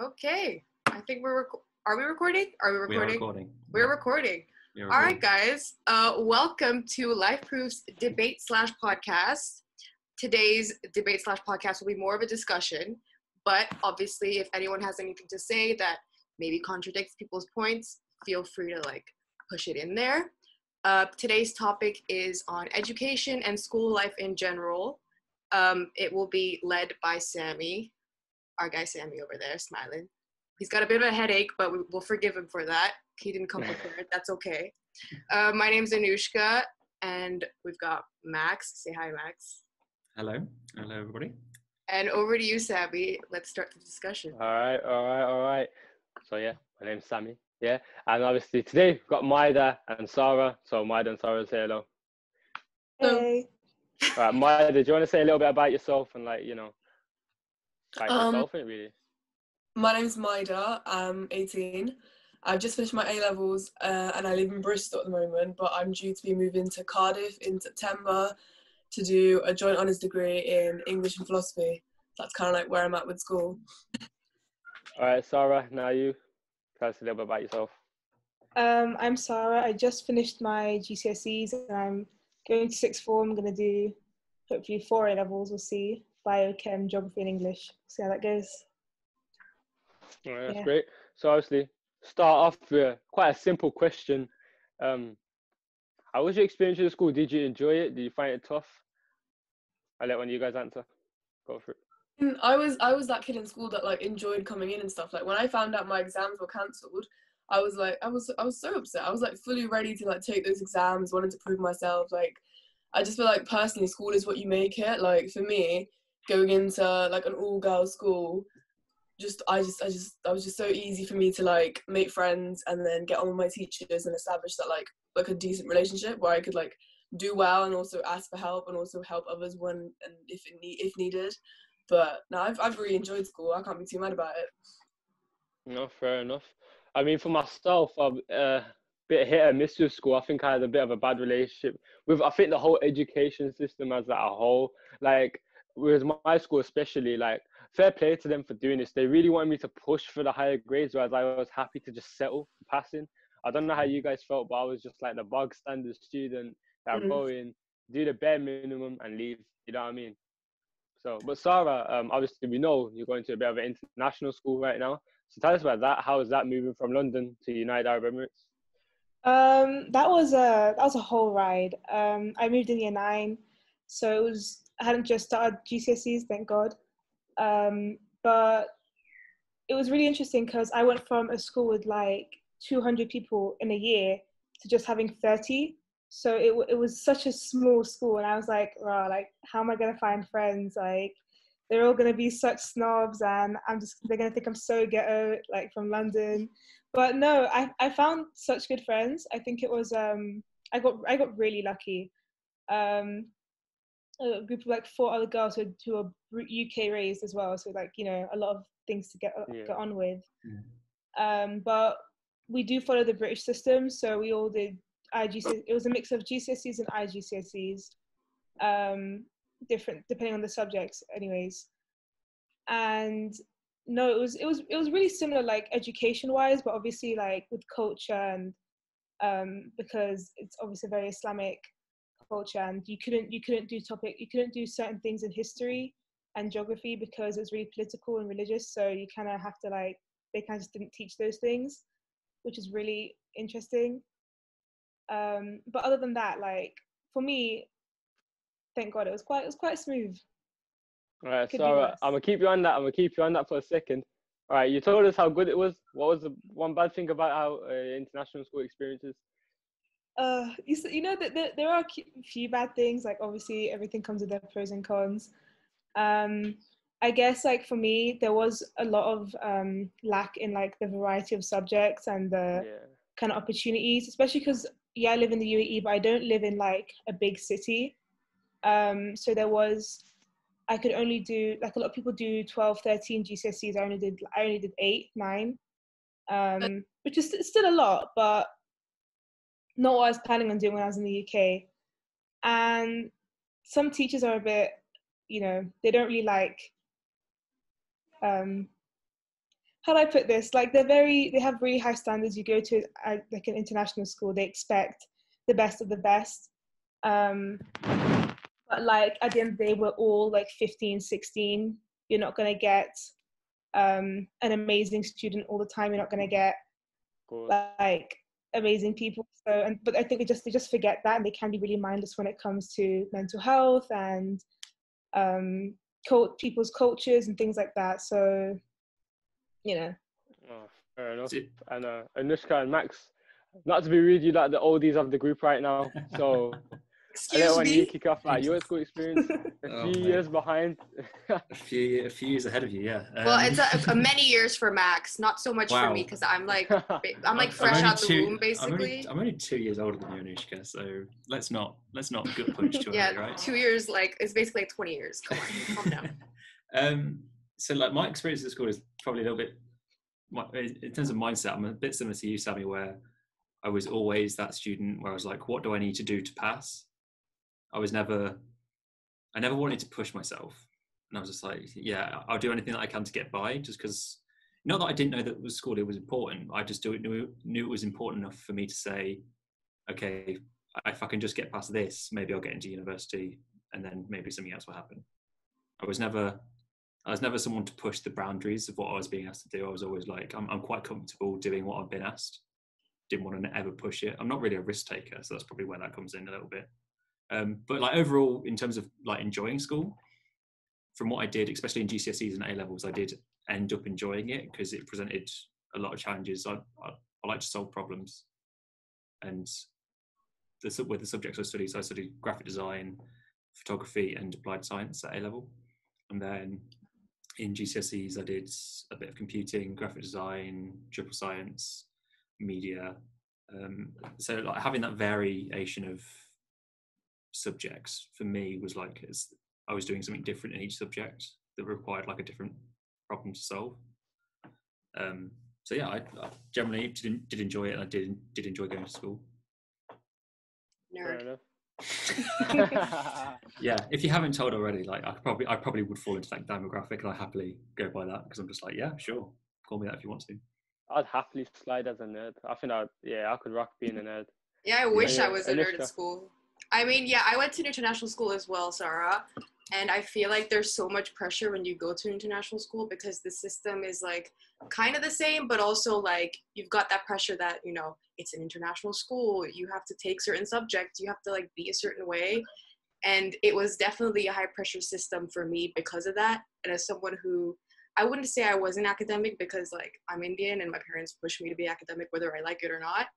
Okay, I think are we recording? Are we We are recording? recording. We're recording. We are All recording. right, guys. Welcome to Lyfeproof's debate/podcast. Today's debate/podcast will be more of a discussion, but obviously, if anyone has anything to say that maybe contradicts people's points, feel free to push it in there. Today's topic is on education and school life in general. It will be led by Sammy, our guy Sammy over there, smiling. He's got a bit of a headache, but we'll forgive him for that. He didn't come prepared. That's okay. My name's Anouska, and we've got Max. Say hi, Max. Hello. Hello, everybody. And over to you, Sammy. Let's start the discussion. All right. So yeah, my name's Sammy. Yeah, and obviously today we've got Maida and Sara. So Maida and Sara, say hello. Hey. All right, Maida, do you want to say a little bit about yourself and yourself, really? My name's Maida. I'm 18. I've just finished my A-levels and I live in Bristol at the moment, but I'm due to be moving to Cardiff in September to do a joint honours degree in English and philosophy. That's kind of like where I'm at with school. All right, Sara, now you. Tell us a little bit about yourself. I'm Sara. I just finished my GCSEs and I'm going to sixth form. I'm going to do hopefully 4 A-levels. We'll see. Biochem, geography and English. See how that goes. All right, that's great. So obviously, start off with quite a simple question. How was your experience at school? Did you enjoy it? Did you find it tough? I'll let one of you guys answer. Go for it. I was that kid in school that enjoyed coming in and stuff. Like when I found out my exams were cancelled, I was so upset. I was fully ready to take those exams, wanted to prove myself. I just feel like personally school is what you make it. For me, going into an all-girls school, I was just so easy for me to make friends and then get on with my teachers and establish that a decent relationship where I could do well and also ask for help and also help others when and if needed. But no, I've really enjoyed school. I can't be too mad about it. No, fair enough. I mean, for myself, I'm a bit hit and miss with school. I think I had a bit of a bad relationship with, I think, the whole education system as a whole. With my school especially, fair play to them for doing this. They really wanted me to push for the higher grades, whereas I was happy to just settle for passing. I don't know how you guys felt, but I was just the bog standard student that go in, do the bare minimum and leave. You know what I mean? So, but Sara, obviously we know you're going to a bit of an international school right now. So tell us about that. How is that moving from London to United Arab Emirates? That was a whole ride. I moved in year 9, so I hadn't just started GCSEs, thank God. But it was really interesting because I went from a school with 200 people in a year to just having 30. So it was such a small school, and I was like, wow, how am I gonna find friends? They're all gonna be such snobs, and they're gonna think I'm so ghetto, from London. But no, I found such good friends. I think it was I got really lucky. A group of 4 other girls who are UK raised as well, so a lot of things to get on with. But we do follow the British system, so we all did IGCSEs. It was a mix of GCSEs and IGCSEs, different depending on the subjects, anyways. And no, it was really similar, education wise, but obviously with culture and because it's obviously a very Islamic culture, and you couldn't do certain things in history and geography because it's really political and religious. So you kind of have to they kind of just didn't teach those things, which is really interesting. But other than that, for me, thank God, it was quite smooth. All right, Sara, I'm gonna keep you on that for a second. All right, you told us how good it was. What was the one bad thing about how international school experiences? That there are a few bad things. Obviously, everything comes with their pros and cons. I guess for me, there was a lot of lack in the variety of subjects and the kind of opportunities, especially because I live in the UAE, but I don't live in a big city. So I could only do a lot of people do 12, 13 GCSEs. I only did 8, 9, which is still a lot, but not what I was planning on doing when I was in the UK. And some teachers are a bit, they don't really how do I put this? Like they have really high standards. You go to like an international school, they expect the best of the best. But like at the end of the day, we're all like 15, 16. You're not going to get an amazing student all the time. You're not going to get like amazing people. So, but I think they just forget that, and they can be really mindless when it comes to mental health and people's cultures and things like that. So, you know. Oh, fair enough. And Anouska and Max, not to be rude, you like the oldies of the group right now. So Excuse when me. you kick off like your school experience, a few years behind. a few years ahead of you, yeah. Well, it's a many years for Max, not so much for me, because I'm like fresh out the womb, basically. I'm only 2 years older than you, Anouska, so let's not gut punch too early, right? 2 years, like, it's basically like 20 years. Come on, calm down. So like my experience at school is probably a little bit, in terms of mindset, I'm a bit similar to you, Sammy, where I was always that student where I was like, what do I need to do to pass? I never wanted to push myself. And I was just like, yeah, I'll do anything that I can to get by, just because, not that I didn't know that with school it was important. I just knew it was important enough for me to say, okay, if I can just get past this, maybe I'll get into university, and then maybe something else will happen. I was never someone to push the boundaries of what I was being asked to do. I was always like, I'm quite comfortable doing what I've been asked. Didn't want to ever push it. I'm not really a risk taker, so that's probably where that comes in a little bit. But like overall, in terms of like enjoying school, from what I did, especially in GCSEs and A levels, I did end up enjoying it because it presented a lot of challenges. I like to solve problems, and with the subjects I studied, so I studied graphic design, photography, and applied science at A level, and then in GCSEs I did a bit of computing, graphic design, triple science, media. So like having that variation of subjects for me was like I was doing something different in each subject that required like a different problem to solve. So yeah, I generally did enjoy it, and I did enjoy going to school. Nerd. Yeah, if you haven't told already, like I probably would fall into that demographic, and I happily go by that because I'm just like, yeah, sure, call me that if you want to. I'd happily slide as a nerd. I think I could rock being a nerd. Yeah, I wish I was a nerd Anouska. at school. I mean, yeah, I went to an international school as well, Sara, and I feel like there's so much pressure when you go to an international school because the system is like kind of the same, but also like you've got that pressure that, you know, it's an international school, you have to take certain subjects, you have to like be a certain way, and it was definitely a high pressure system for me because of that. And as someone who, I wouldn't say I wasn't academic because like I'm Indian and my parents pushed me to be academic whether I like it or not,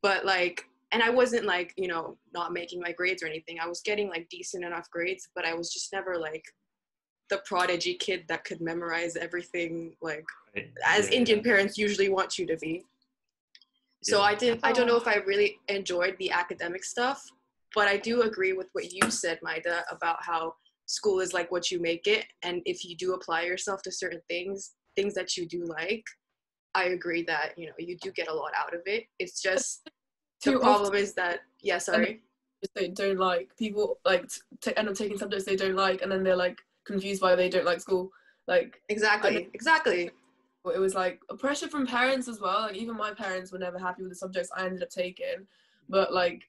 but like, and I wasn't like, you know, not making my grades or anything. I was getting like decent enough grades, but I was just never like the prodigy kid that could memorize everything, like as Indian parents usually want you to be. So I don't know if I really enjoyed the academic stuff, but I do agree with what you said, Maida, about how school is like what you make it. And if you do apply yourself to certain things that you do like, I agree that, you know, you do get a lot out of it. It's just, the problem is that, they don't like, people like end up taking subjects they don't like, and then they're like confused why they don't like school. Like exactly. It was like a pressure from parents as well. Like even my parents were never happy with the subjects I ended up taking, but like,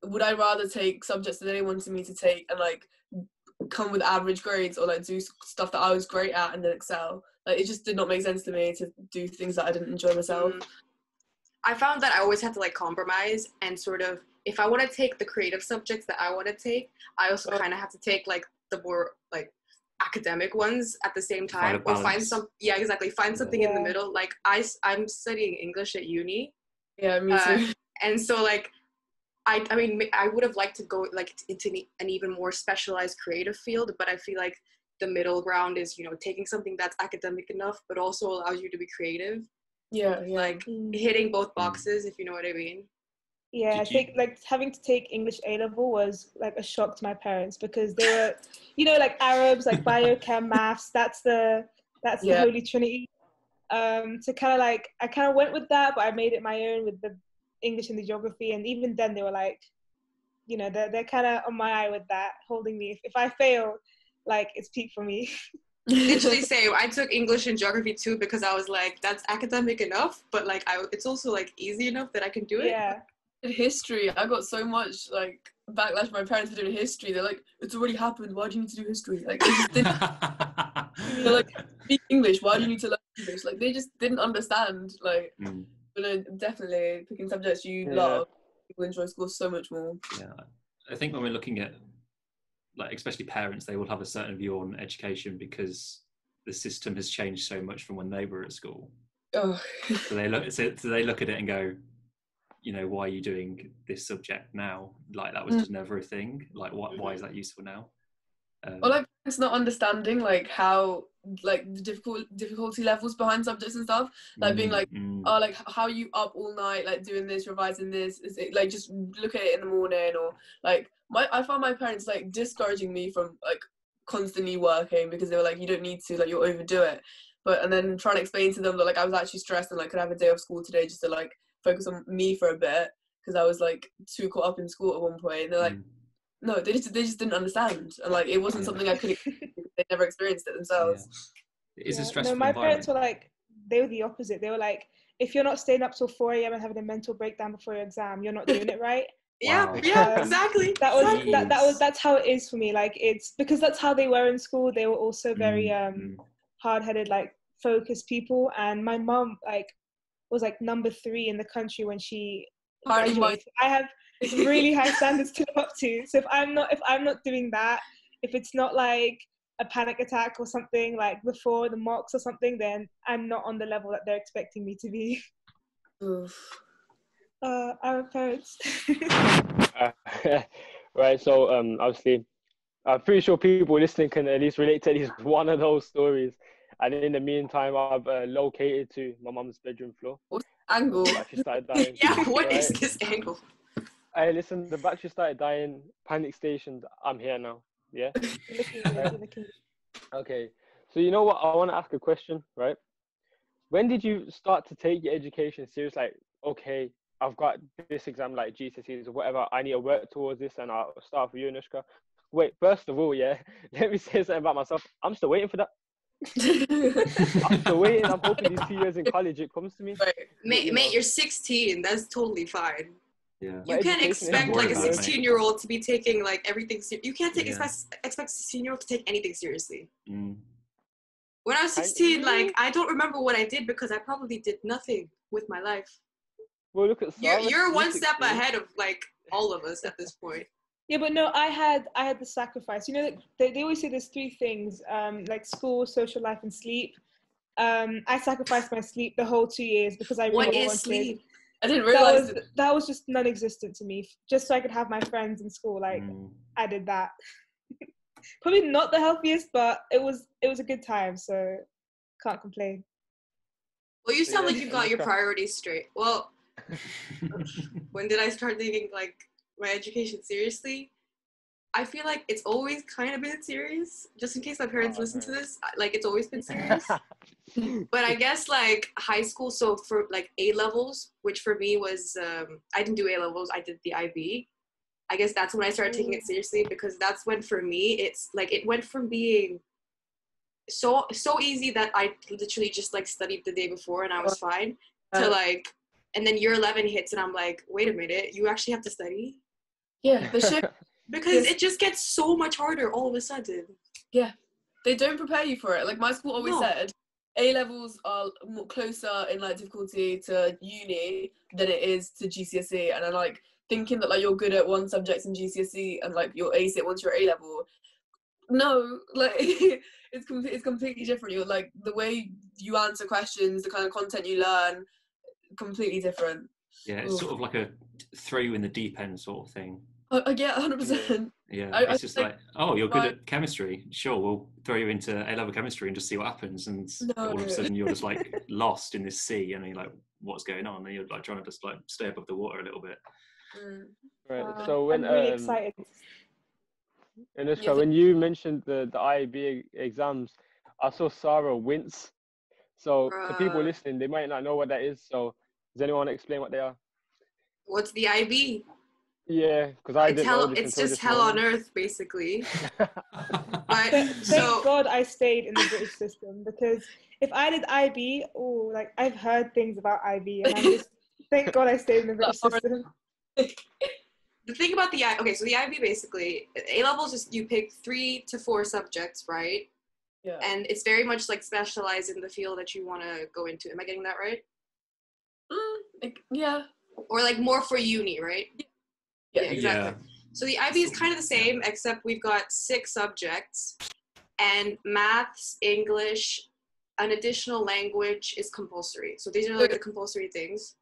would I rather take subjects that they wanted me to take and like come with average grades, or like do stuff that I was great at and then excel? Like it just did not make sense to me to do things that I didn't enjoy myself. I found that I always had to like compromise, and sort of, if I want to take the creative subjects that I want to take, I also kind of have to take like the more like academic ones at the same time, or find something in the middle. Like I'm studying English at uni. Yeah, me too. And so like I mean I would have liked to go like into an even more specialized creative field, but I feel like the middle ground is, you know, taking something that's academic enough but also allows you to be creative. Like hitting both boxes, if you know what I mean. Yeah, I think like having to take English A level was like a shock to my parents, because they were, you know, like Arabs, like biochem, maths. That's the holy trinity. So kind of like I kind of went with that, but I made it my own with the English and the geography. And even then, they were like, you know, they're kind of on my eye with that, holding me. If I fail, like it's peak for me. Literally same. I took English and geography too because I was like, that's academic enough, but like it's also like easy enough that I can do it. Yeah. In history, I got so much like backlash from my parents for doing history. They're like, it's already happened. Why do you need to do history? Like, they just didn't. They're like, speak English. Why do you need to learn English? Like, they just didn't understand. Like, but no, definitely picking subjects you love, people enjoy school so much more. Yeah, I think when we're looking at, like, especially parents, they will have a certain view on education because the system has changed so much from when they were at school. Oh. So they look at it and go, you know, why are you doing this subject now? Like, that was just never a thing. Like, why is that useful now? Or like it's not understanding like how like the difficulty levels behind subjects and stuff. Like being like, oh, like how are you up all night like doing this, revising this? Is it like just look at it in the morning? Or like I found my parents like discouraging me from like constantly working because they were like, you don't need to, like you'll overdo it. And then trying to explain to them that like I was actually stressed and like could I have a day off school today just to like focus on me for a bit because I was like too caught up in school at one point. And they're like, no, they just didn't understand, and like it wasn't something I could experience because they never experienced it themselves. It is a stressful my environment. parents were like, they were the opposite. They were like, if you're not staying up till 4 a.m. and having a mental breakdown before your exam, you're not doing it right. Yeah, exactly. That's how it is for me. Like, it's because that's how they were in school. They were also very hard-headed, like focused people. And my mom like was like number 3 in the country when she graduated. I have really high standards to live up to. So if I'm not doing that, if it's not like a panic attack or something like before the mocks or something, then I'm not on the level that they're expecting me to be. Our parents. Right, so obviously I'm pretty sure people listening can at least relate to at least one of those stories. And in the meantime, I've located to my mum's bedroom floor. What's the angle? She started dying. Yeah, what is this angle? Hey, listen, the battery started dying, panic stationed, I'm here now, yeah? Okay, so you know what, I want to ask a question, right? When did you start to take your education serious, like, okay, I've got this exam, like GCSEs or whatever, I need to work towards this, and I'll start with you, Anouska. Wait, first of all, yeah, let me say something about myself. I'm still waiting for that. I'm still waiting. I'm hoping these 2 years in college it comes to me. Mate, you're 16. That's totally fine. Yeah. You can't expect like a 16-year-old to be taking like everything. You can't expect a 16-year-old to take anything seriously. When I was 16, like I don't remember what I did because I probably did nothing with my life. Well, look at Sara. You're one step ahead of like all of us at this point. Yeah, but no, I had the sacrifice. You know, they always say there's 3 things, like school, social life, and sleep. I sacrificed my sleep the whole 2 years because I really wanted. Sleep? I didn't realize that was just non-existent to me. Just so I could have my friends in school, like I did that. Probably not the healthiest, but it was a good time, so can't complain. Well, you sound like you got your priorities straight. Well, when did I start taking like my education seriously? I feel like it's always kind of been serious, just in case my parents listen to this, like it's always been serious. But I guess like high school, so for like A-levels, which for me was, I didn't do A-levels, I did the IB. I guess that's when I started taking it seriously because that's when for me, it's like, it went from being so easy that I literally just like studied the day before and I was fine to like, and then year 11 hits and I'm like, wait a minute, you actually have to study? Yeah, the shit. Because it just gets so much harder all of a sudden. Yeah, they don't prepare you for it. Like my school always said, A-levels are more closer in like difficulty to uni than it is to GCSE. And I'm like thinking that like you're good at one subject in GCSE and like you'll ace it once you're A-level. No, like it's completely different. You're like the way you answer questions, the kind of content you learn, completely different. Yeah, it's sort of like a throw you in the deep end sort of thing. Yeah, 100%. Yeah, it's just like, oh, you're good at chemistry. Sure, we'll throw you into A-level chemistry and just see what happens. And all of a sudden you're just like lost in this sea and you're like, what's going on? And you're like trying to just like stay above the water a little bit. Right. So when I'm really excited. Anouska, when you mentioned the IB exams, I saw Sara wince. So to people listening, they might not know what that is. So does anyone want to explain what they are? What's the IB? Yeah, because I didn't know this it's just hell on earth, basically. But But Thank God I stayed in the British system, because if I did IB, like I've heard things about IB, and I'm just thank God I stayed in the British system. The thing about the IB basically, A levels is you pick 3 to 4 subjects, right? Yeah. And it's very much like specialized in the field that you want to go into. Am I getting that right? Yeah. Or like more for uni, right? Yeah, exactly. Yeah. So the IB is kind of the same, except we've got 6 subjects, and maths, English, an additional language is compulsory. So these are like the compulsory things.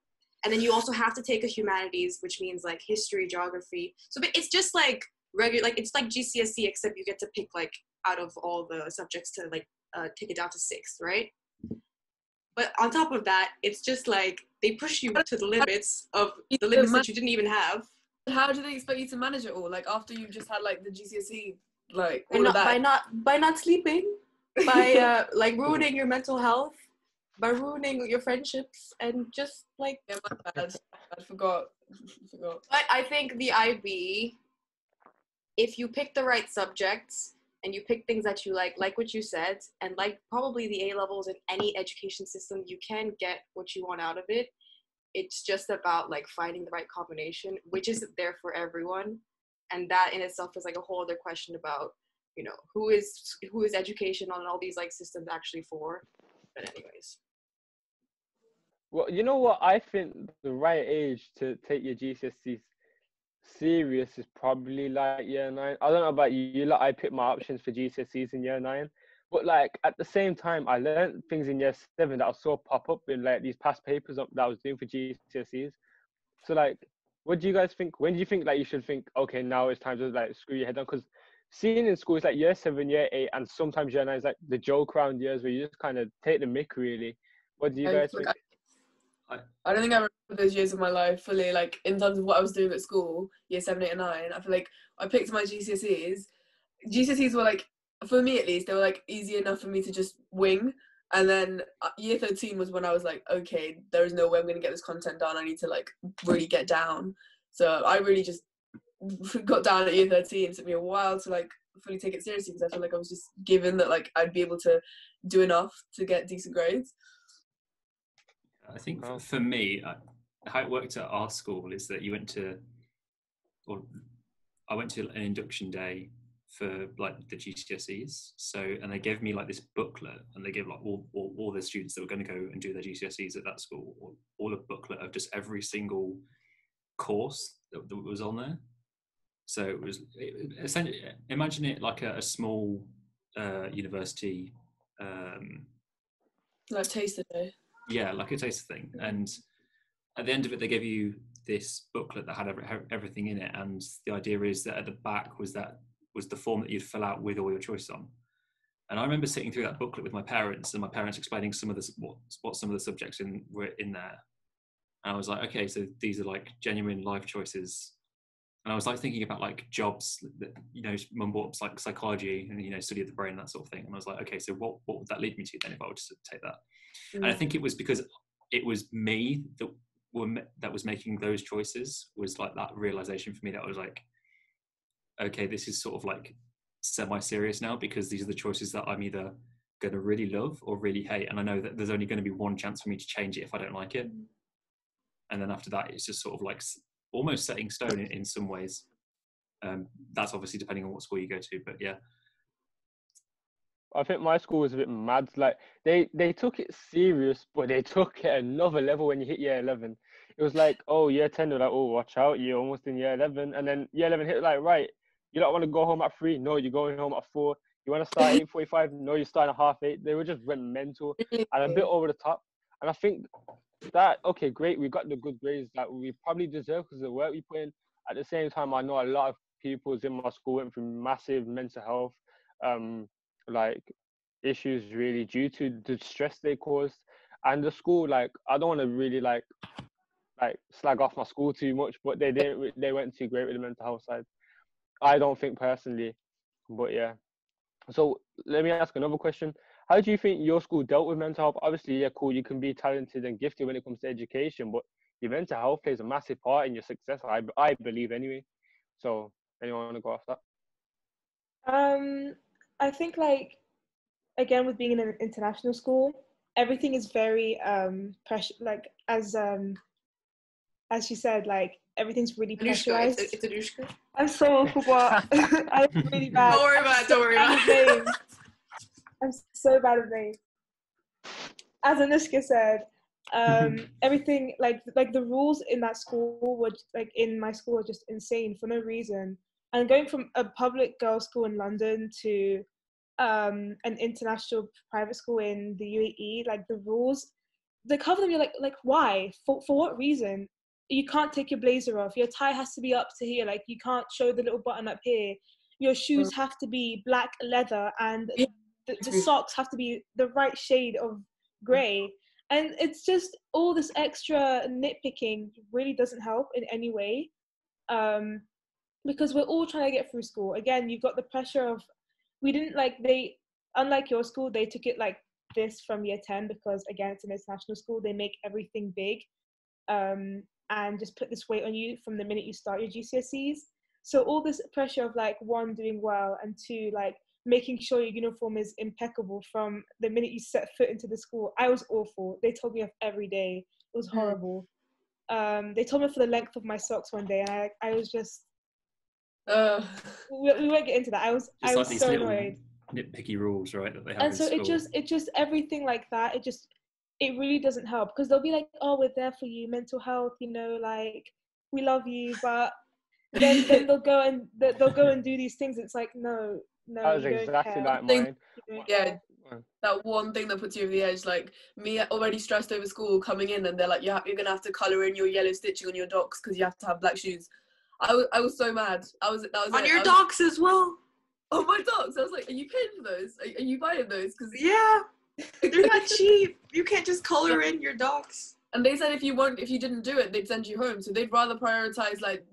And then you also have to take a humanities, which means like history, geography. So but it's just like regular, like it's like GCSE, except you get to pick like out of all the subjects to like take it down to 6, right? But on top of that, it's just like they push you to the limits that you didn't even have. How do they expect you to manage it all? Like after you've just had like the GCSE, like By all of that. by not sleeping, by like ruining your mental health, by ruining your friendships, and just like. Yeah, my bad. I forgot. But I think the IB, if you pick the right subjects and you pick things that you like what you said, and like probably the A levels in any education system, you can get what you want out of it. It's just about like finding the right combination, which isn't there for everyone. And that in itself is like a whole other question about, you know, who is education on all these like systems actually for. But anyways. Well, you know what? I think the right age to take your GCSEs serious is probably like year 9. I don't know about you, like I picked my options for GCSEs in year 9. But like at the same time, I learned things in year 7 that I saw pop up in like these past papers that I was doing for GCSEs. So like, what do you guys think? When do you think like you should think, okay, now it's time to like screw your head on? Because seeing in school is like year 7, year 8, and sometimes year 9 is like the joke around years where you just kind of take the mick really. What do you guys think? I don't think I remember those years of my life fully, like in terms of what I was doing at school, year 7, 8, and 9. I feel like I picked my GCSEs. GCSEs were like, for me at least, they were like easy enough for me to just wing. And then year 13 was when I was like, okay, there is no way I'm going to get this content done. I need to like really get down. So I really just got down at year 13. It took me a while to like fully take it seriously, because I feel like I was just given that like I'd be able to do enough to get decent grades. I think for me, how it worked at our school is that I went to an induction day for like the GCSEs. So, and they gave me like this booklet, and they gave like all the students that were going to go and do their GCSEs at that school, all a booklet of just every single course that was on there. So it was essentially, imagine it like a small university. Like taster day. Yeah, like a taster thing. And at the end of it, they gave you this booklet that had everything in it. And the idea is that at the back was the form that you'd fill out with all your choices on. And I remember sitting through that booklet with my parents, and my parents explaining some of the what some of the subjects were in there. And I was like, okay, so these are like genuine life choices. And I was like thinking about like jobs that, you know, mum brought up like psychology and, you know, study of the brain, that sort of thing. And I was like, okay, so what would that lead me to then if I were to take that? And I think it was because it was me that was making those choices, was like that realization for me that I was like, okay, this is sort of like semi-serious now, because these are the choices that I'm either going to really love or really hate. And I know that there's only going to be one chance for me to change it if I don't like it. And then after that, it's just sort of like almost setting stone in some ways. That's obviously depending on what school you go to, but yeah. I think my school was a bit mad. Like they took it serious, but they took it another level when you hit year 11. It was like, oh, year 10, they're like, oh, watch out, you're almost in year 11. And then year 11 hit like, right, you don't want to go home at 3? No, you're going home at 4. You want to start at 8:45? No, you're starting at 8:30. They were just went mental and a bit over the top. And I think that, okay, great, we got the good grades that we probably deserve because of the work we put in. At the same time, I know a lot of people in my school went through massive mental health like issues really due to the stress they caused. And the school, like, I don't want to really like slag off my school too much, but they went too great with the mental health side. I don't think personally, but yeah. So let me ask another question. How do you think your school dealt with mental health? Obviously, yeah, cool, you can be talented and gifted when it comes to education, but your mental health plays a massive part in your success, I believe anyway. So anyone want to go off that? I think like again with being in an international school, everything is very pressure. Like as she said, like everything's really Anouska, pressurized. it's Anouska. I'm so awful, but I'm really bad. Don't worry about it. Don't worry about it. I'm so bad at names. As Anouska said, everything like the rules in that school were like in my school were just insane for no reason. And going from a public girls' school in London to an international private school in the UAE, like the rules, they cover them. You're like why? For what reason? You can't take your blazer off. Your tie has to be up to here. Like you can't show the little button up here. Your shoes have to be black leather, and the socks have to be the right shade of grey. And it's just all this extra nitpicking really doesn't help in any way, because we're all trying to get through school. Again, you've got the pressure of we didn't like they unlike your school, they took it like this from year 10 because again it's an international school. They make everything big. And just put this weight on you from the minute you start your GCSEs. So all this pressure of like one, doing well, and two, like making sure your uniform is impeccable from the minute you set foot into the school. I was awful. They told me off every day. It was horrible. They told me for the length of my socks one day, and I was just we won't get into that. I was like these so little annoyed. nitpicky rules, right, that they have And in so school. it just everything like that, it really doesn't help, because they'll be like, oh, we're there for you, mental health, you know, like we love you, but then they'll go and do these things. It's like no, That was you exactly don't care. like mine. Yeah, that one thing that puts you over the edge, like me already stressed over school coming in, and they're like, you're gonna have to colour in your yellow stitching on your docs because you have to have black shoes. I was so mad. That was on your docs as well. On my docs, I was like, are you paying for those? Are you buying those? Because yeah, they're not cheap. You can't just color in your docs. And they said if you didn't do it, they'd send you home. So they'd rather prioritize like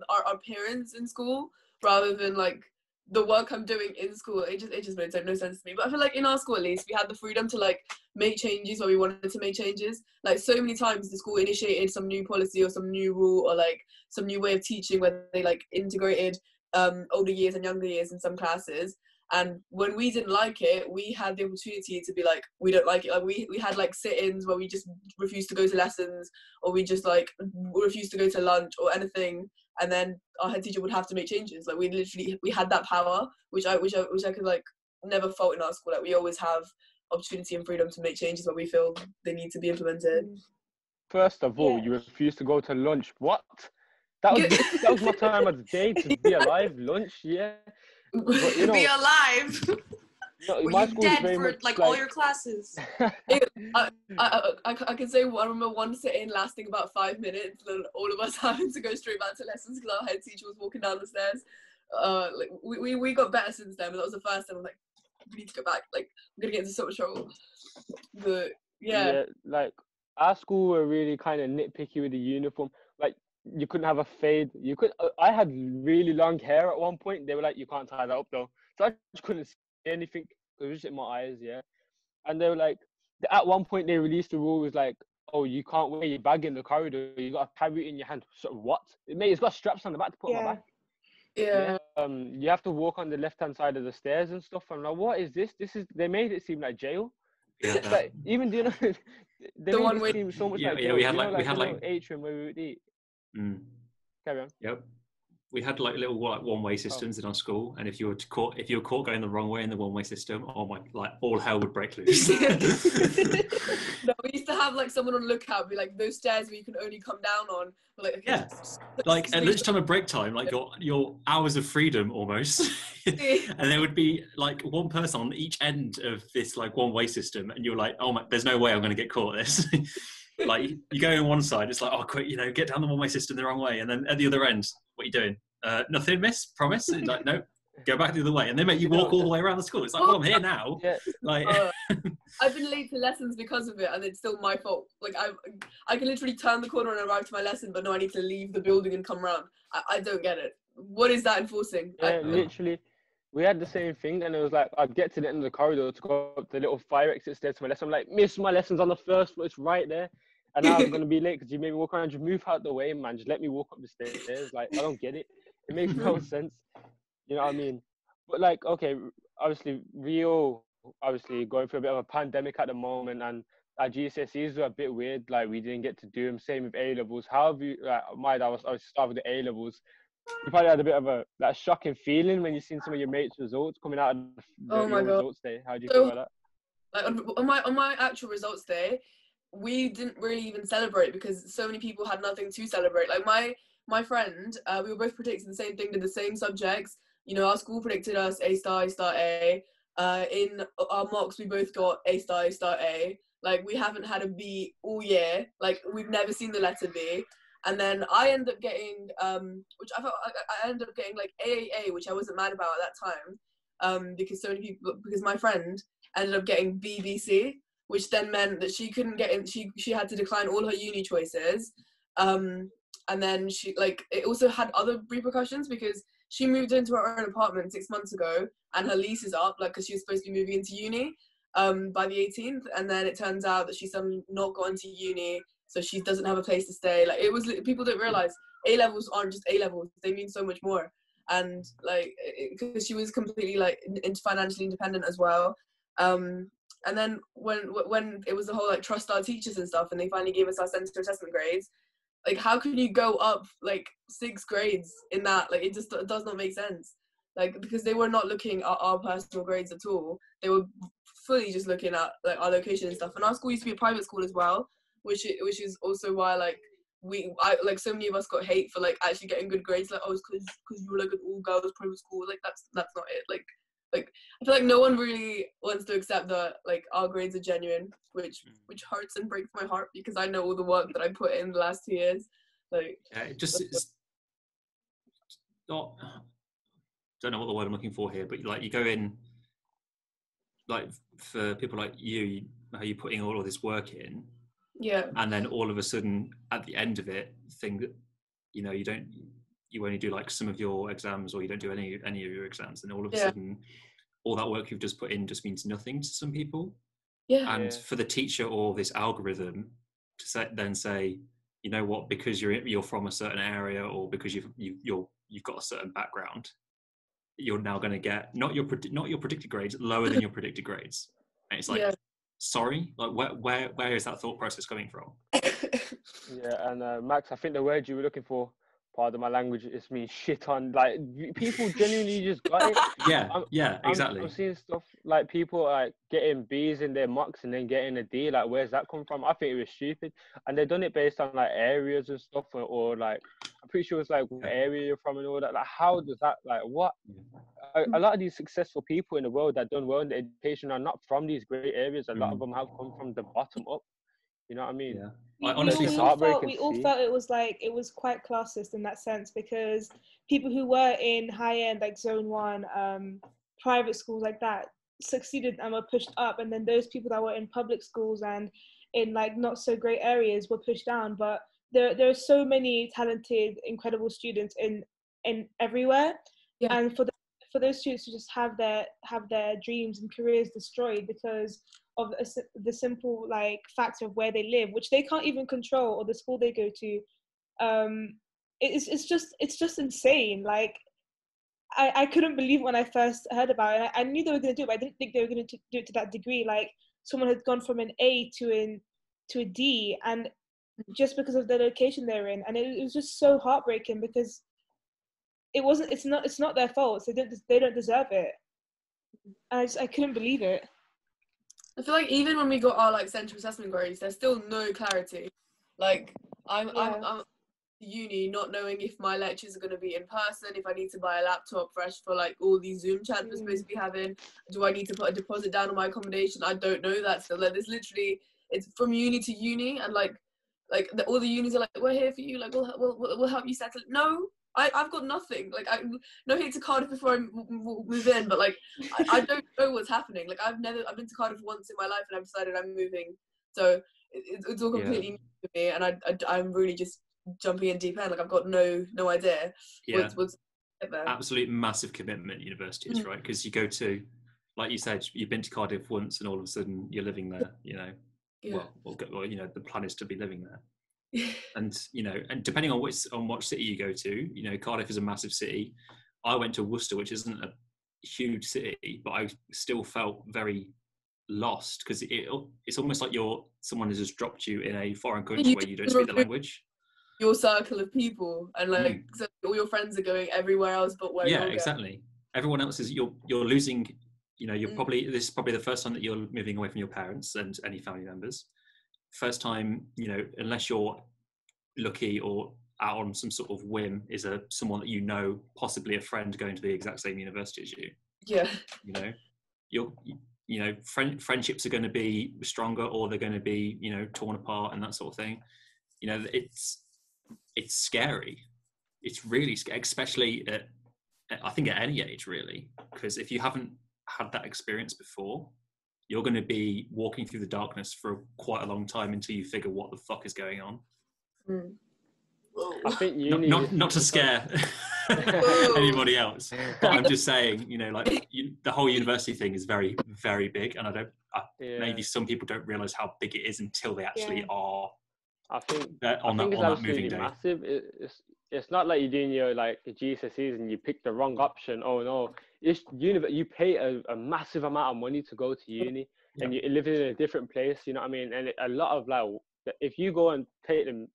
our parents in school rather than like the work I'm doing in school. It just made no sense to me. But I feel like in our school at least we had the freedom to like make changes where we wanted to make changes. Like so many times the school initiated some new policy or some new rule or like some new way of teaching where they like integrated older years and younger years in some classes. And when we didn't like it, we had the opportunity to be like, we don't like it. Like we had like sit-ins where we just refused to go to lessons, or we just like refused to go to lunch or anything. And then our head teacher would have to make changes. Like we had that power, which I could like never fault in our school. Like we always have opportunity and freedom to make changes where we feel they need to be implemented. First of all, you refused to go to lunch. What? That was my time of the day to be alive. Lunch, yeah. But, you know, be alive. My you dead for like all your classes. I can say I remember one sit-in lasting about 5 minutes, and all of us having to go straight back to lessons because our head teacher was walking down the stairs. Like we got better since then, but that was the first time I was like, we need to go back. Like I'm gonna get into so much trouble. But yeah, like our school were really kind of nitpicky with the uniform. Like you couldn't have a fade. You could. I had really long hair at one point. They were like, you can't tie that up though. So I just couldn't see anything. It was just in my eyes, yeah. And they were like, at one point they released the rule was like, oh, you can't wear your bag in the corridor. You got to carry it in your hand. So what? It's got straps on the back to put on my back. Yeah. You have to walk on the left-hand side of the stairs and stuff. I'm like, what is this? They made it seem like jail. Yeah. Like, even they the made it seem so much like jail. We had like atrium where we would eat. Carry on. Yep. We had like little like one-way systems in our school, and if you were caught going the wrong way in the one-way system, oh my, like all hell would break loose. No, we used to have like someone on lookout, be like those stairs where you can only come down on. We're like, okay, yeah, like at lunchtime and break time, like your hours of freedom almost, and there would be like one person on each end of this like one-way system, and you're like, oh my, there's no way I'm going to get caught at this. Like you go on one side, it's like, oh quick, get down the one-way system the wrong way, and then at the other end, what are you doing? Nothing, miss, promise. And like, no, go back the other way, and they make you walk all the way around the school. It's like, well, I'm here now. Yeah. Like I've been late to lessons because of it, and it's still my fault. Like I can literally turn the corner and arrive to my lesson, but no, I need to leave the building and come around. I don't get it. What is that enforcing? Yeah, literally. We had the same thing, and it was like, I'd get to the end of the corridor to go up the little fire exit stairs to my lesson. I'm like, miss, my lesson's on the first floor, it's right there. And now I'm going to be late because you made me walk around. Just move out the way, man. Just let me walk up the stairs. Like, I don't get it. It makes no sense. You know what I mean? But like, okay, obviously we all obviously going through a bit of a pandemic at the moment, and our GCSEs were a bit weird. Like we didn't get to do them. Same with A levels. How have you? Like, I was start with the A levels. You probably had a bit of a that shocking feeling when you seen some of your mates' results coming out of Oh my your god. results day. How do you So, feel about like on my actual results day, we didn't really even celebrate because so many people had nothing to celebrate. Like my friend, we were both predicting the same thing, did the same subjects. You know, our school predicted us A star, A star, A. In our mocks, we both got A star, A star, A. Like we haven't had a B all year. Like we've never seen the letter B. And then I ended up getting, which I ended up getting like AAA, which I wasn't mad about at that time, because so many people, because my friend ended up getting BBC, which then meant that she couldn't get in. She had to decline all her uni choices, and then she like it also had other repercussions because she moved into her own apartment 6 months ago, and her lease is up, like because she was supposed to be moving into uni, by the 18th, and then it turns out that she's not gone to uni, so she doesn't have a place to stay. Like it was, people don't realize A levels aren't just A levels; they mean so much more. And like because she was completely like financially independent as well. And then when it was the whole like trust our teachers and stuff, and they finally gave us our centre assessment grades, like how can you go up like 6 grades in that? Like it just does not make sense. Like because they were not looking at our personal grades at all. They were fully just looking at like our location and stuff. And our school used to be a private school as well, which is also why like like so many of us got hate for like actually getting good grades. Like, oh, it's because you were like an all girls private school. Like that's not it. Like I feel like no one really wants to accept that like our grades are genuine, which hurts and breaks my heart because I know all the work that I put in the last 2 years. Like Yeah, it's not. Don't know what the word I'm looking for here, but like you go in, like for people like you, how you're putting all of this work in, yeah, and then all of a sudden at the end of it, think that you only do like some of your exams, or you don't do any of your exams, and all of a sudden all that work you've just put in just means nothing to some people. And for the teacher or this algorithm to then say, you know what, because you're from a certain area, or because you've got a certain background, you're now going to get not your predicted grades, lower than your predicted grades. And it's like, sorry, like where is that thought process coming from? Yeah, and Max, I think the word you were looking for, pardon my language, is means shit on. Like people genuinely just got it. Exactly. I'm seeing stuff like people like getting B's in their mocks and then getting a D. Like, where's that come from? I think it was stupid, and they've done it based on like areas and stuff, or like I'm pretty sure it's like what area you're from and all that. Like, how does that like what? A lot of these successful people in the world that done well in the education are not from these great areas. A lot of them have come from the bottom up. You know what I mean? Yeah. We all felt it was quite classist in that sense, because people who were in high end like zone 1 private schools like that succeeded and were pushed up, and then those people that were in public schools and in like not so great areas were pushed down. But there are so many talented, incredible students in everywhere, and for those students to just have their dreams and careers destroyed because of the simple like fact of where they live, which they can't even control, or the school they go to, it's just insane. Like I couldn't believe when I first heard about it. I knew they were going to do it, but I didn't think they were going to do it to that degree. Like someone had gone from an A to a D, and just because of the location they're in, and it was just so heartbreaking because it's not their fault. So they don't deserve it. And I couldn't believe it. I feel like even when we got our like central assessment grades, there's still no clarity. Like I'm uni not knowing if my lectures are going to be in person, if I need to buy a laptop fresh for like all these Zoom chats we're supposed to be having. Do I need to put a deposit down on my accommodation? I don't know that still. Like there's literally, it's from uni to uni, and all the unis are like, we're here for you, like we'll help you settle. No, I've got nothing. Like no hate to Cardiff before I move in, but like I don't know what's happening. Like I've been to Cardiff once in my life, and I've decided I'm moving. So it's all completely new to me, and I'm really just jumping in deep end. Like I've got no idea what's there. Absolute massive commitment universities, right? Because you go to, like you said, you've been to Cardiff once, and all of a sudden you're living there. You know, well, you know, the plan is to be living there. And you know, and depending on what city you go to, you know, Cardiff is a massive city. I went to Worcester, which isn't huge city, but I still felt very lost because it's almost like someone has just dropped you in a foreign country where you don't speak the language. Your circle of people, and like so all your friends are going everywhere else but where you're going. Exactly. Everyone else is you're losing. You're this is probably the first time that you're moving away from your parents and any family members. First time, unless you're lucky or out on some sort of whim, is someone that possibly a friend going to the exact same university as you. Yeah. Friendships are going to be stronger, or they're going to be torn apart and that sort of thing. It's scary. It's really scary, especially I think at any age, really, because if you haven't had that experience before, you're going to be walking through the darkness for quite a long time until you figure what the fuck is going on. I think not to scare anybody else, but I'm just saying, the whole university thing is very, very big, and maybe some people don't realize how big it is until they actually are. I think on that moving day. Massive. It's not like you're doing your GCSEs and you pick the wrong option. Oh no, it's you pay a massive amount of money to go to uni, and you live in a different place. You know what I mean? And a lot of if you go and take them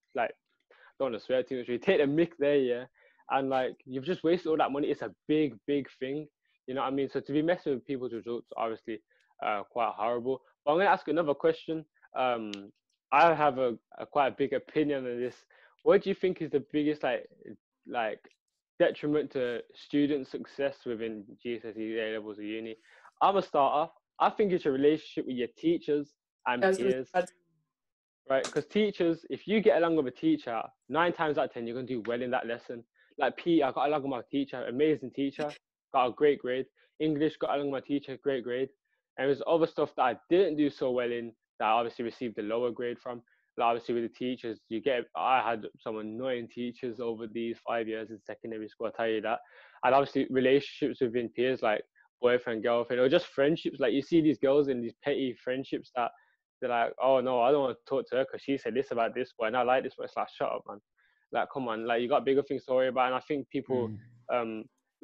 don't want to swear too much, you take the mick there, and you've just wasted all that money. It's a big thing. You know what I mean? So to be messing with people's results, obviously, quite horrible. But I'm gonna ask another question. I have quite a big opinion on this. What do you think is the biggest detriment to student success within GCSE, A levels, or uni? I'm gonna start off. I think it's a relationship with your teachers and peers, right? Because teachers, if you get along with a teacher, 9 times out of 10, you're gonna do well in that lesson. Like PE, I got along with my teacher, amazing teacher, got a great grade. English, got along with my teacher, great grade. And there's other stuff that I didn't do so well in, that I obviously received a lower grade from. Obviously with the teachers, I had some annoying teachers over these 5 years in secondary school, I'll tell you that. And obviously relationships within peers, like boyfriend, girlfriend, or just friendships. Like you see these girls in these petty friendships that they're like, oh no, I don't want to talk to her because she said this about this boy and I like this boy. It's like, shut up, man. Like, come on, you got bigger things to worry about. And I think people,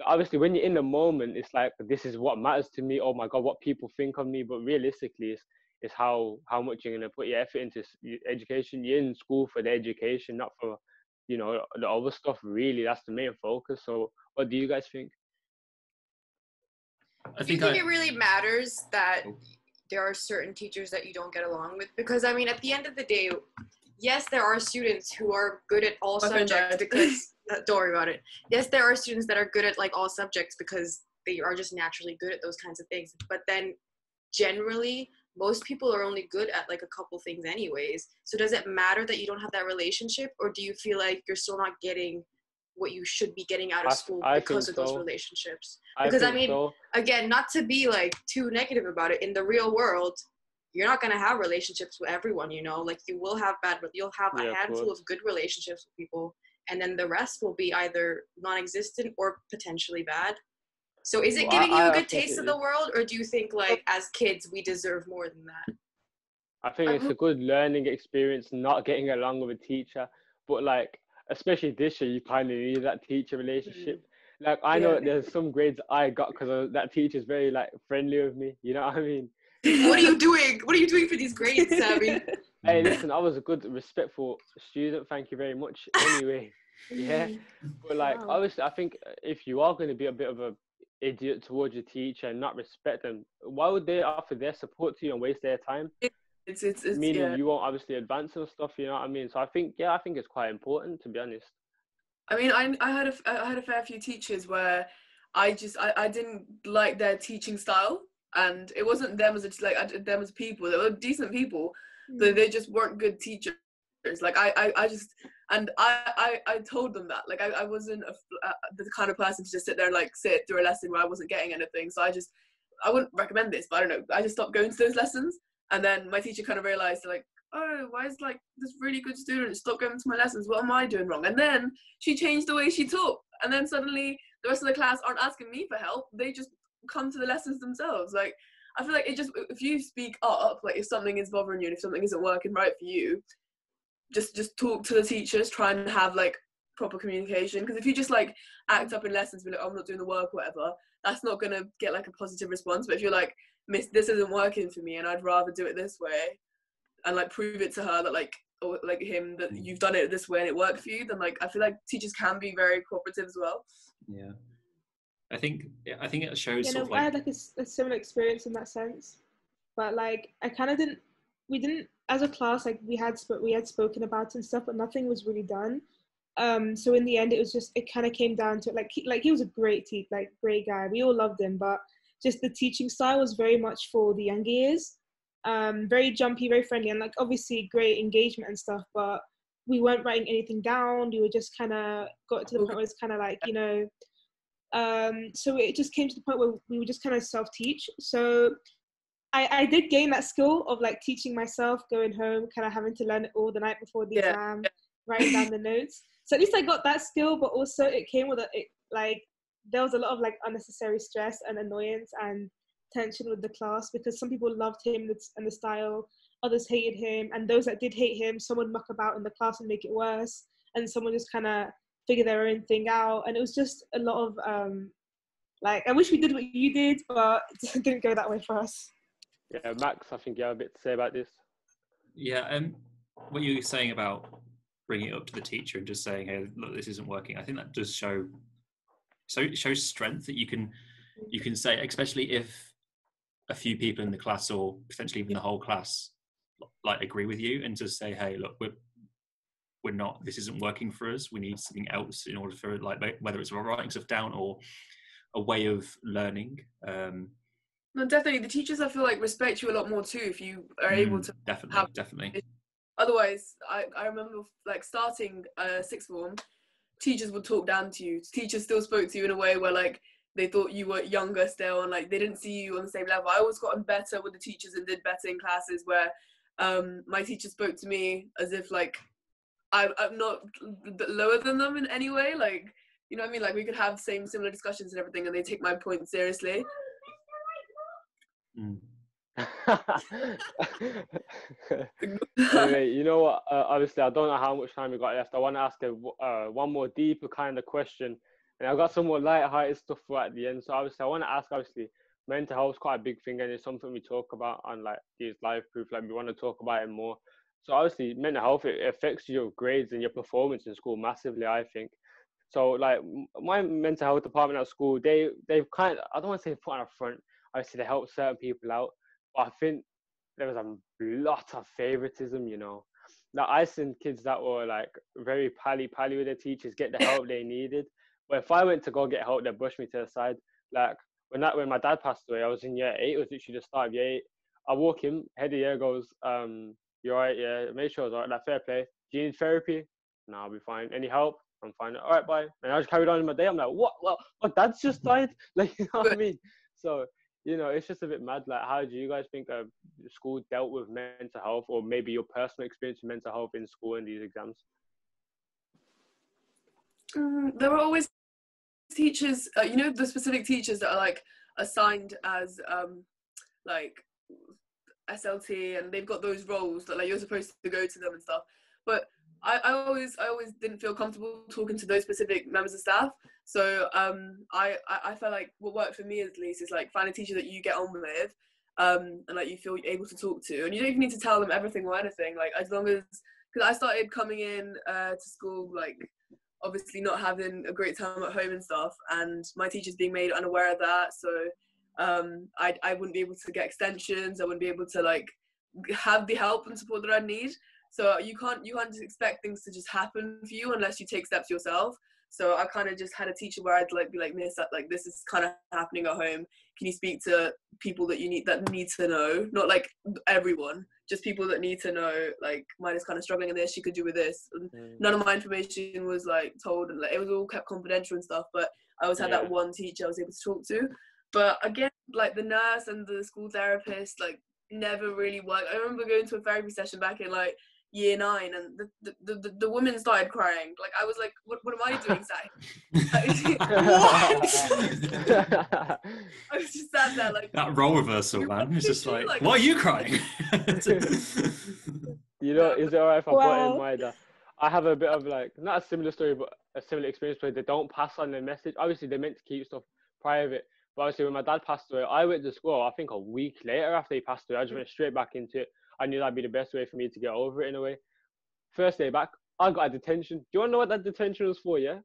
obviously when you're in the moment, it's like, this is what matters to me. Oh my God, what people think of me. But realistically, it's how much you're going to put your effort into education. You're in school for the education, not for, the other stuff, really. That's the main focus. So what do you guys think? Do you think it really matters that there are certain teachers that you don't get along with? Because, I mean, at the end of the day, yes, there are students who are good at all subjects because, don't worry about it. Yes, there are students that are good at all subjects because they are just naturally good at those kinds of things. But then generally, most people are only good at a couple things anyways. So does it matter that you don't have that relationship, or do you feel like you're still not getting what you should be getting out of school because of those relationships? Because I mean, again, not to be too negative about it, in the real world, you're not going to have relationships with everyone, you will have you'll have a handful of good relationships with people, and then the rest will be either non-existent or potentially bad. So is it giving you a good taste of the world, or do you think as kids we deserve more than that? I think it's a good learning experience not getting along with a teacher, but especially this year you kind of need that teacher relationship. I know there's some grades I got because that teacher's very friendly with me, you know what I mean? What are you doing? What are you doing for these grades, Sammy? Hey, listen, I was a good, respectful student. Thank you very much. Anyway, but obviously, I think if you are going to be a bit of a idiot towards your teacher and not respect them, why would they offer their support to you and waste their time? It's meaning you won't obviously advance and stuff. You know what I mean? So I think it's quite important, to be honest. I mean, I had a fair few teachers where I didn't like their teaching style. And it wasn't them as them as people. They were decent people, but they just weren't good teachers. I told them that. I wasn't the kind of person to just sit there and sit through a lesson where I wasn't getting anything. So I wouldn't recommend this, but I don't know. I just stopped going to those lessons, and then my teacher kind of realized oh, why is this really good student stop going to my lessons? What am I doing wrong? And then she changed the way she taught, and then suddenly the rest of the class aren't asking me for help. They just come to the lessons themselves. I feel it just, if you speak up, if something is bothering you and if something isn't working right for you, just talk to the teachers, try and have proper communication. Because if you just like act up in lessons, be like, oh, I'm not doing the work or whatever, that's not gonna get like a positive response. But if you're like, miss, this isn't working for me and I'd rather do it this way, and like prove it to her that like, or like him, that you've done it this way and it worked for you, then like I feel like teachers can be very cooperative as well. Yeah, I think it shows You sort know, of like, I had like a similar experience in that sense, but like I kind of didn't as a class, like we had spoken about it and stuff, but nothing was really done. So in the end, it kind of came down to like he was a great great guy. We all loved him, but just the teaching style was very much for the younger years. Very jumpy, very friendly, and like obviously great engagement and stuff, but we weren't writing anything down. We were just kind of got to the point where it's kind of like, you know, so it just came to the point where we would just kind of self-teach. So I did gain that skill of like teaching myself, going home, kind of having to learn it all the night before the exam, writing down the notes. So at least I got that skill, but also it came with like there was a lot of like unnecessary stress and annoyance and tension with the class, because some people loved him and the style, others hated him, and those that did hate him, some would muck about in the class and make it worse, and someone just kind of figure their own thing out. And it was just a lot of like, I wish we did what you did, but it didn't go that way for us. Yeah, Max, I think you have a bit to say about this. yeah, what you were saying about bringing it up to the teacher and just saying, hey, look, this isn't working, I think that does shows strength, that you can say, especially if a few people in the class or potentially even the whole class like agree with you, and just say, hey, look, we're not, this isn't working for us, we need something else in order for, like, whether it's writing stuff down or a way of learning. No, definitely the teachers, I feel like, respect you a lot more too if you are able to definitely. Otherwise, I remember like starting sixth form, teachers would talk down to you. Teachers still spoke to you in a way where like they thought you were younger still, and like they didn't see you on the same level. I always gotten better with the teachers and did better in classes where my teacher spoke to me as if like I'm not lower than them in any way. Like, you know what I mean? Like we could have similar discussions and everything, and they take my point seriously. Anyway, you know what? Obviously, I don't know how much time we got left. I want to ask one more deeper kind of question, and I've got some more light-hearted stuff for at the end. So obviously, I want to ask. Obviously, mental health is quite a big thing, and it's something we talk about on like these Lyfeproof. Like we want to talk about it more. So obviously, mental health, it affects your grades and your performance in school massively, I think. So like my mental health department at school, they've kind of, I don't want to say put on a front. Obviously, they help certain people out, but I think there was a lot of favoritism, you know. Now, I seen kids that were like very pally with their teachers get the help they needed. But if I went to go get help, they brushed me to the side. Like when my dad passed away, I was in year 8. It was literally the start of year 8. I walk in, head of year goes, "You alright? Yeah, make sure it's alright. Like fair play. Do you need therapy? No, I'll be fine. Any help? I'm fine. All right, bye." And I just carried on in my day. I'm like, what? My dad's just died. Like, you know what I mean? So, you know, it's just a bit mad. Like, how do you guys think school dealt with mental health, or maybe your personal experience with mental health in school and these exams? There were always teachers, you know, the specific teachers that are like assigned as like SLT, and they've got those roles that like you're supposed to go to them and stuff. But I always didn't feel comfortable talking to those specific members of staff. So I felt like what worked for me at least is like find a teacher that you get on with, and like you feel able to talk to, and you don't even need to tell them everything or anything. Like as long as, because I started coming in to school like obviously not having a great time at home and stuff, and my teachers being made unaware of that. So I wouldn't be able to get extensions. I wouldn't be able to like have the help and support that I need. So you can't just expect things to just happen for you unless you take steps yourself. So I kind of just had a teacher where I'd like be like, "Miss, like this is kind of happening at home. Can you speak to people that need to know? Not like everyone, just people that need to know. Like Maida's kind of struggling in this. She could do with this." And none of my information was like told, and like it was all kept confidential and stuff. But I always had that one teacher I was able to talk to. But again, like the nurse and the school therapist, like never really worked. I remember going to a therapy session back in like year 9, and the woman started crying. Like I was like, what am I doing, Sai? What? I was just sat there like that role reversal, man. It's just like, why are you crying? You know, is it alright if I put in Maida? I have a bit of like, not a similar story, but a similar experience where they don't pass on their message. Obviously, they're meant to keep stuff private. But obviously, when my dad passed away, I went to school, I think a week later after he passed away. I just went straight back into it. I knew that'd be the best way for me to get over it in a way. First day back, I got a detention. Do you want to know what that detention was for, yeah?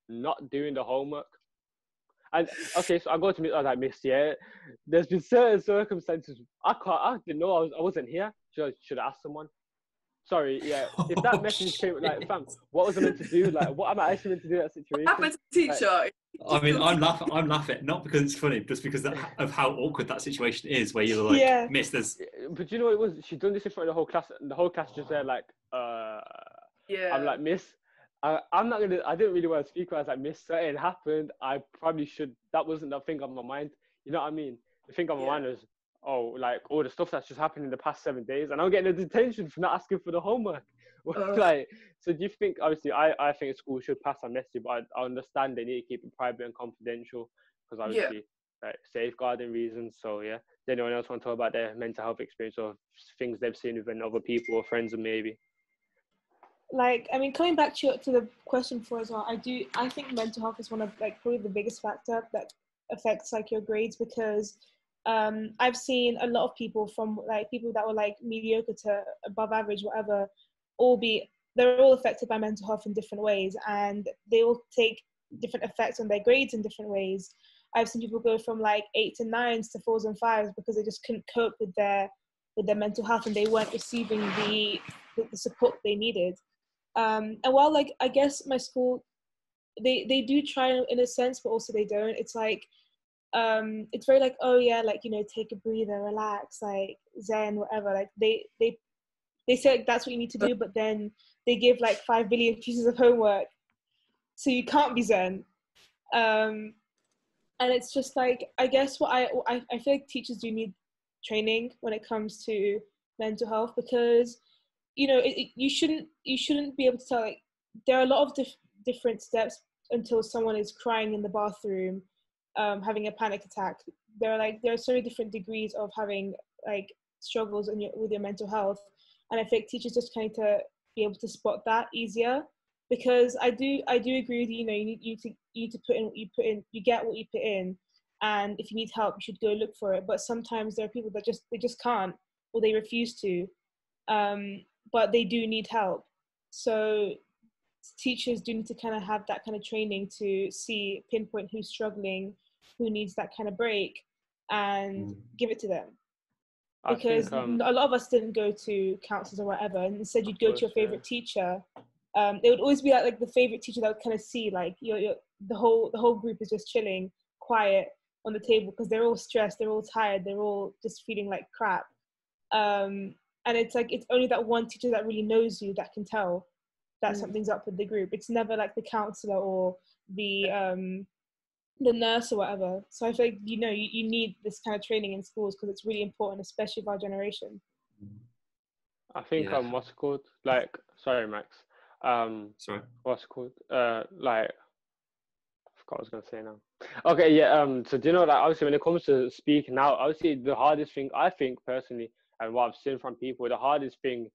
Not doing the homework. And okay, so I go to Miss, I was like, Miss, yeah, there's been certain circumstances. I didn't know I wasn't here. Should I ask someone? Sorry, yeah. If that message came, like, fam, what was I meant to do? Like, what am I actually meant to do in that situation? What happened to the teacher? Like, I mean, I'm laughing, not because it's funny, just because of how awkward that situation is, where you're like, Yeah. Miss, there's... But you know what it was? She done this in front of the whole class, and the whole class just there, like, Yeah. I'm like, Miss, I'm not gonna. I didn't really want to speak. I was like, Miss, something happened. I probably should. That wasn't the thing on my mind. You know what I mean? The thing on my mind was, oh, like all the stuff that's just happened in the past 7 days, and I'm getting a detention for not asking for the homework. Like, so do you think? Obviously, I think school should pass a message, but I understand they need to keep it private and confidential because obviously, like safeguarding reasons. So yeah. Does anyone else want to talk about their mental health experience or things they've seen with other people or friends, or maybe? Like, I mean, coming back to the question before as well, I think mental health is one of like probably the biggest factor that affects like your grades, because I've seen a lot of people from like people that were like mediocre to above average, whatever, they're all affected by mental health in different ways, and they all take different effects on their grades in different ways. I've seen people go from like 8s and 9s to 4s and 5s because they just couldn't cope with their mental health, and they weren't receiving the support they needed. And while like I guess my school, they do try in a sense, but also they don't. It's like it's very like, oh yeah, like, you know, take a breather, relax, like zen, whatever. Like they say like, that's what you need to do, but then they give like 5 billion pieces of homework, so you can't be zen. And it's just like, I guess what I feel like teachers do need training when it comes to mental health, because you know you shouldn't be able to tell, like, there are a lot of different steps until someone is crying in the bathroom, having a panic attack. There are so many different degrees of having like struggles with your mental health, and I think teachers just kind of be able to spot that easier, because I do agree with you. You know, you need to put in what you put in. You get what you put in, and if you need help, you should go look for it. But sometimes there are people that just can't, or they refuse to. But they do need help. So teachers do need to kind of have that kind of training to pinpoint who's struggling, who needs that kind of break, and give it to them. Because a lot of us didn't go to counselors or whatever, and instead you'd go to your favorite teacher. It would always be like the favorite teacher that would kind of see like the whole group is just chilling, quiet on the table because they're all stressed, they're all tired, they're all just feeling like crap. And it's like, it's only that one teacher that really knows you that can tell that something's up with the group. It's never like the counselor or the nurse or whatever. So I feel like, you know, you need this kind of training in schools because it's really important, especially for our generation. I think what's it called? Like, sorry, Max. Sorry. What's it called? Like, I forgot what I was gonna say now. Okay, yeah. So do you know, like, obviously when it comes to speaking out, obviously the hardest thing I think personally, and what I've seen from people, the hardest thing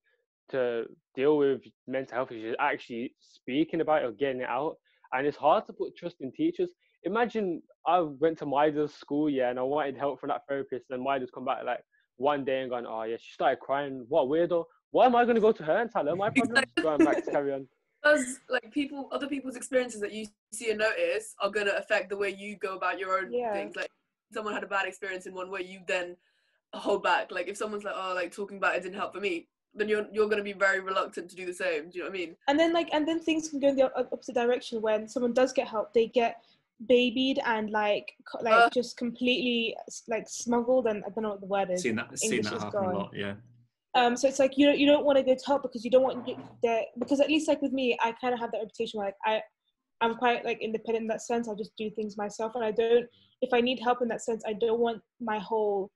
to deal with mental health issues is actually speaking about it or getting it out. And it's hard to put trust in teachers. Imagine I went to Maida's school, and I wanted help from that therapist, and Maida's come back like one day and gone, oh yeah, she started crying. What a weirdo. Why am I going to go to her and tell her my problems? Going back to carry on. Because like other people's experiences that you see and notice are going to affect the way you go about your own things. Like someone had a bad experience in one way, you then hold back. Like if someone's like, oh, like talking about it didn't help for me, then you're going to be very reluctant to do the same. Do you know what I mean? And then things can go in the opposite direction. When someone does get help, they get babied and like just completely like smuggled, and I don't know what the word is. Seen that happen a lot, yeah. So it's like you don't want to go to help because you don't want because at least like with me, I kind of have that reputation where like I'm quite like independent in that sense. I'll just do things myself, and I don't, if I need help in that sense, I don't want my whole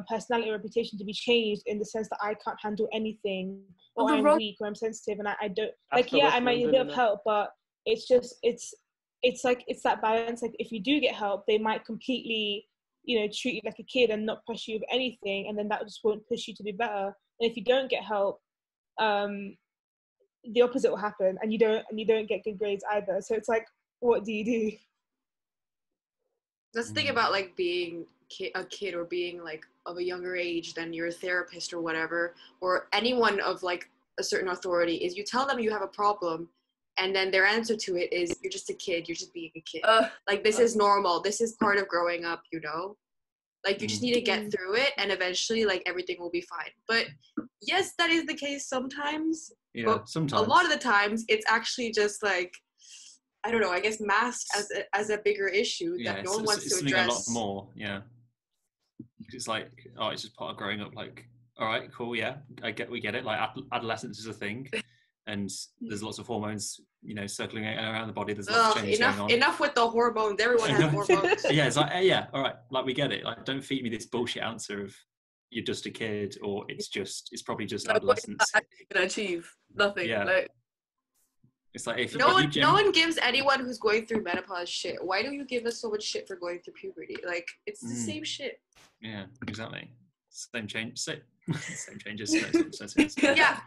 personality or reputation to be changed in the sense that I can't handle anything, or I'm weak, or I'm sensitive, and I don't like. Yeah, I might need a bit of help, but it's just it's like it's that balance. Like if you do get help, they might completely, you know, treat you like a kid and not push you with anything, and then that just won't push you to be better. And if you don't get help, the opposite will happen, and you don't get good grades either. So it's like, what do you do? That's the thing about like being a kid or being like of a younger age than your therapist or whatever, or anyone of like a certain authority, is you tell them you have a problem, and then their answer to it is, you're just a kid, you're just being a kid. Like, this is normal, this is part of growing up, you know? Like, you just need to get through it, and eventually, like, everything will be fine. But yes, that is the case sometimes. Yeah, but sometimes. A lot of the times, it's actually just like, I don't know, I guess masked as a bigger issue that no one wants to address. A lot more, yeah. It's like, oh, it's just part of growing up. Like, all right, cool, yeah, we get it. Like, adolescence is a thing, and there's lots of hormones, you know, circling around the body. There's lots of changes going on. Enough with the hormones. Everyone has hormones. Yeah, it's like, yeah, all right, like, we get it. Like, don't feed me this bullshit answer of you're just a kid, or it's probably just adolescence. You can achieve nothing. Yeah. Like, it's like, if no one gives anyone who's going through menopause shit. Why do you give us so much shit for going through puberty? Like, it's the same shit. Yeah, exactly. Same changes. Yeah,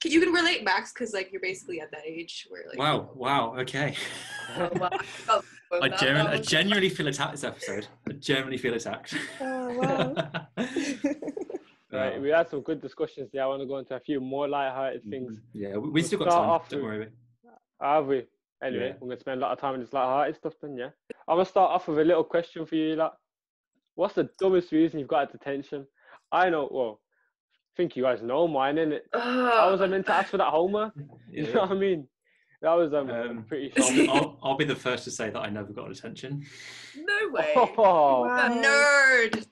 you can relate, Max, because like you're basically at that age where like. Wow. Okay. I genuinely feel attacked this episode. I genuinely feel attacked. Oh wow. Right, we had some good discussions there. I want to go into a few more light-hearted things. Yeah, we still got time. Don't worry. Have we? Anyway, we're going to spend a lot of time on this light-hearted stuff then, yeah? I'm going to start off with a little question for you, like, what's the dumbest reason you've got at detention? I know, well, I think you guys know mine, innit? How was I meant to ask for that homework? Yeah. You know what I mean? That was pretty shocking. I'll be the first to say that I never got detention. no way. Oh, Wow. Nerd.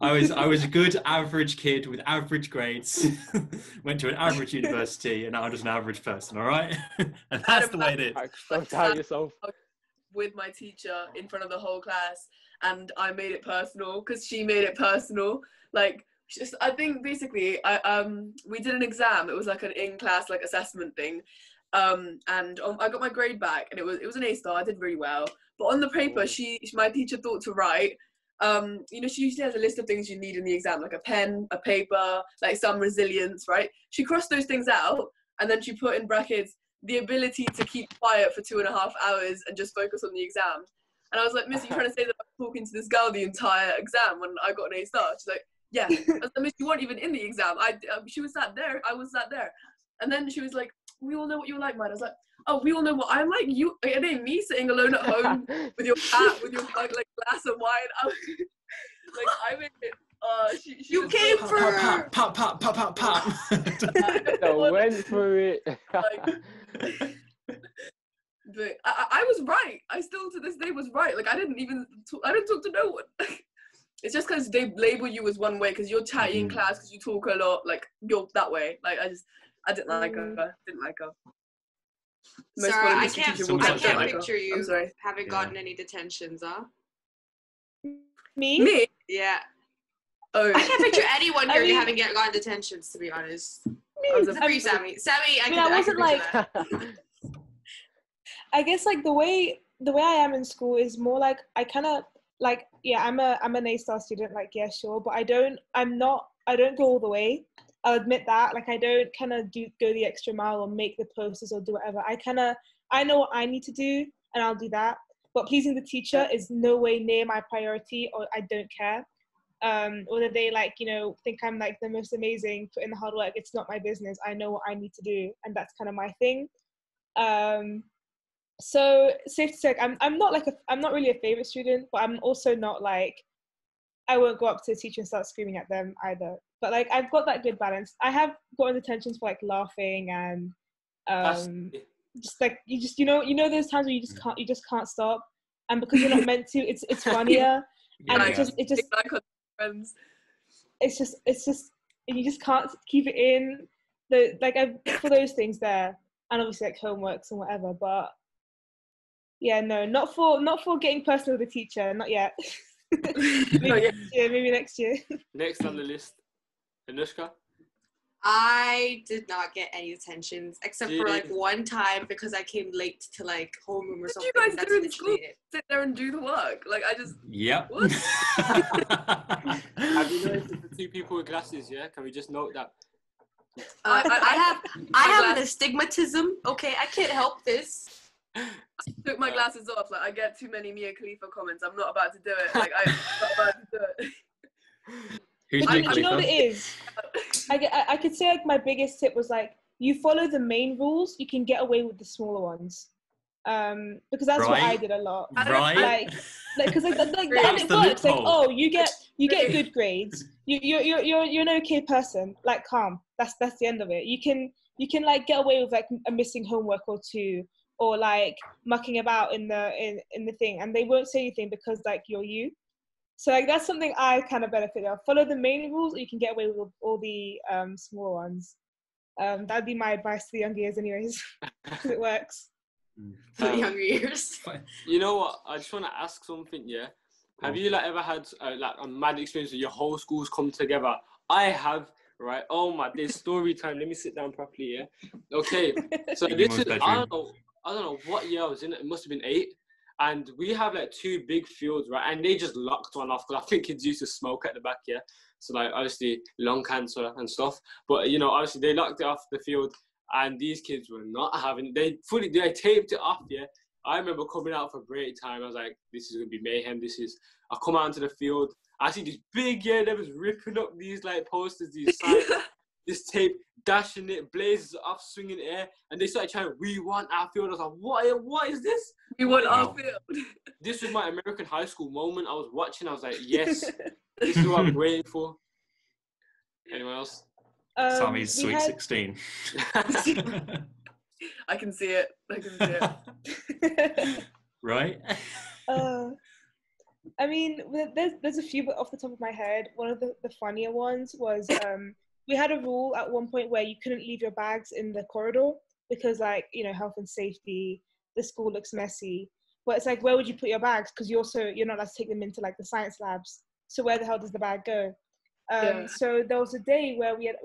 I was a good average kid with average grades. Went to an average university, and now I'm just an average person. All right, and that's the way it is. Don't doubt yourself. With my teacher in front of the whole class, and I made it personal because she made it personal. Like, I think basically, we did an exam. It was like an in-class like assessment thing, and I got my grade back, and it was an A star. I did really well, but on the paper, my teacher thought to write. You know, she usually has a list of things you need in the exam, like a pen, a paper, like some resilience, right? She crossed those things out, and then she put in brackets the ability to keep quiet for 2.5 hours and just focus on the exam. And I was like, Miss, are you trying to say that I was talking to this girl the entire exam when I got an A star? She's like, yeah. I was like, Miss, you weren't even in the exam. She was sat there. I was sat there. And then she was like, we all know what you're like, Maida. I was like, oh, we all know what I'm like. It ain't me sitting alone at home with your cat, with your like glass of wine. I was, like, I made it. You came for pop. I went for it. But I was right. I still to this day was right. Like, I didn't talk to no one. It's just because they label you as one way because you're chatty in class because you talk a lot. Like, you're that way. Like, I didn't like her. Sara, I can't picture you I'm sorry. having gotten any detentions, huh? Me? Yeah. Oh. I can't picture anyone here having gotten detentions, to be honest. Except for you, Sammy. Sammy, I wasn't like. I guess like the way I am in school is more like I kind of like, yeah, I'm an A-star student, like, yeah, sure, but I don't go all the way. I'll admit that. Like, I don't kind of go the extra mile or make the posters or do whatever. I know what I need to do, and I'll do that. But pleasing the teacher is no way near my priority, or I don't care. Whether they like, you know, think I'm like the most amazing, put in the hard work, it's not my business. I know what I need to do, and that's kind of my thing. So safe to say, I'm not really a favorite student, but I'm also not like, I won't go up to the teacher and start screaming at them either. But like, I've got that good balance. I have gotten detentions for like laughing and just like you know those times where you just can't stop, and because you're not meant to, it's funnier. And it just it's just you just can't keep it in. For those things there, and obviously like homeworks and whatever. But yeah, no, not for getting personal with the teacher, not yet. Maybe next year. Next on the list, Anouska. I did not get any detentions except for like one time because I came late to like homeroom or something. Did you guys do in school? Sit there and do the work? Like, I just. Yep. What? Have you noticed the two people with glasses? Yeah, can we just note that I have an astigmatism. Okay, I can't help this. Took my glasses off. Like I get too many Mia Khalifa comments. I'm not about to do it. Like I'm not about to do it. Who's Do Mia you know what Khalifa? it is? I could say like my biggest tip was like you follow the main rules, you can get away with the smaller ones. Because that's what I Right. did a lot. Right. Like because and That's it the works. Like, loophole. oh, you get good grades. You're an okay person. Like, calm. That's the end of it. You can like get away with like a missing homework or two, or like mucking about in the thing, and they won't say anything because like you're you. So like that's something I kind of benefit of. Follow the main rules, or you can get away with all the small ones. That'd be my advice to the younger years, anyways, because it works. For the younger years. You know what? I just want to ask something. Yeah, have you like ever had like a mad experience where your whole school's come together? I have. Right. Oh my days. Story time. Let me sit down properly. Yeah. Okay. So this is I don't know what year I was in. It must have been 8. And we have like 2 big fields, right? And they just locked one off because I think kids used to smoke at the back, yeah. So like obviously lung cancer and stuff. But you know, obviously they locked it off the field, and these kids were not having. They taped it off, yeah. I remember coming out for break time. I was like, this is gonna be mayhem. I come out into the field. I see these big, they was ripping up these like posters, these signs, this tape, dashing it, blazes off, swinging air, and they started trying, we want our field. I was like, what is this? We want our field. This was my American high school moment. I was watching, I was like, yes, this is what I'm waiting for. Anyone else? Sammy's Sweet 16. I can see it. Right? I mean, there's a few, but off the top of my head, one of the funnier ones was we had a rule at one point where you couldn't leave your bags in the corridor because, like, you know, health and safety, the school looks messy. But it's like, where would you put your bags? Because you're not allowed to take them into like the science labs. So where the hell does the bag go? So there was a day where we had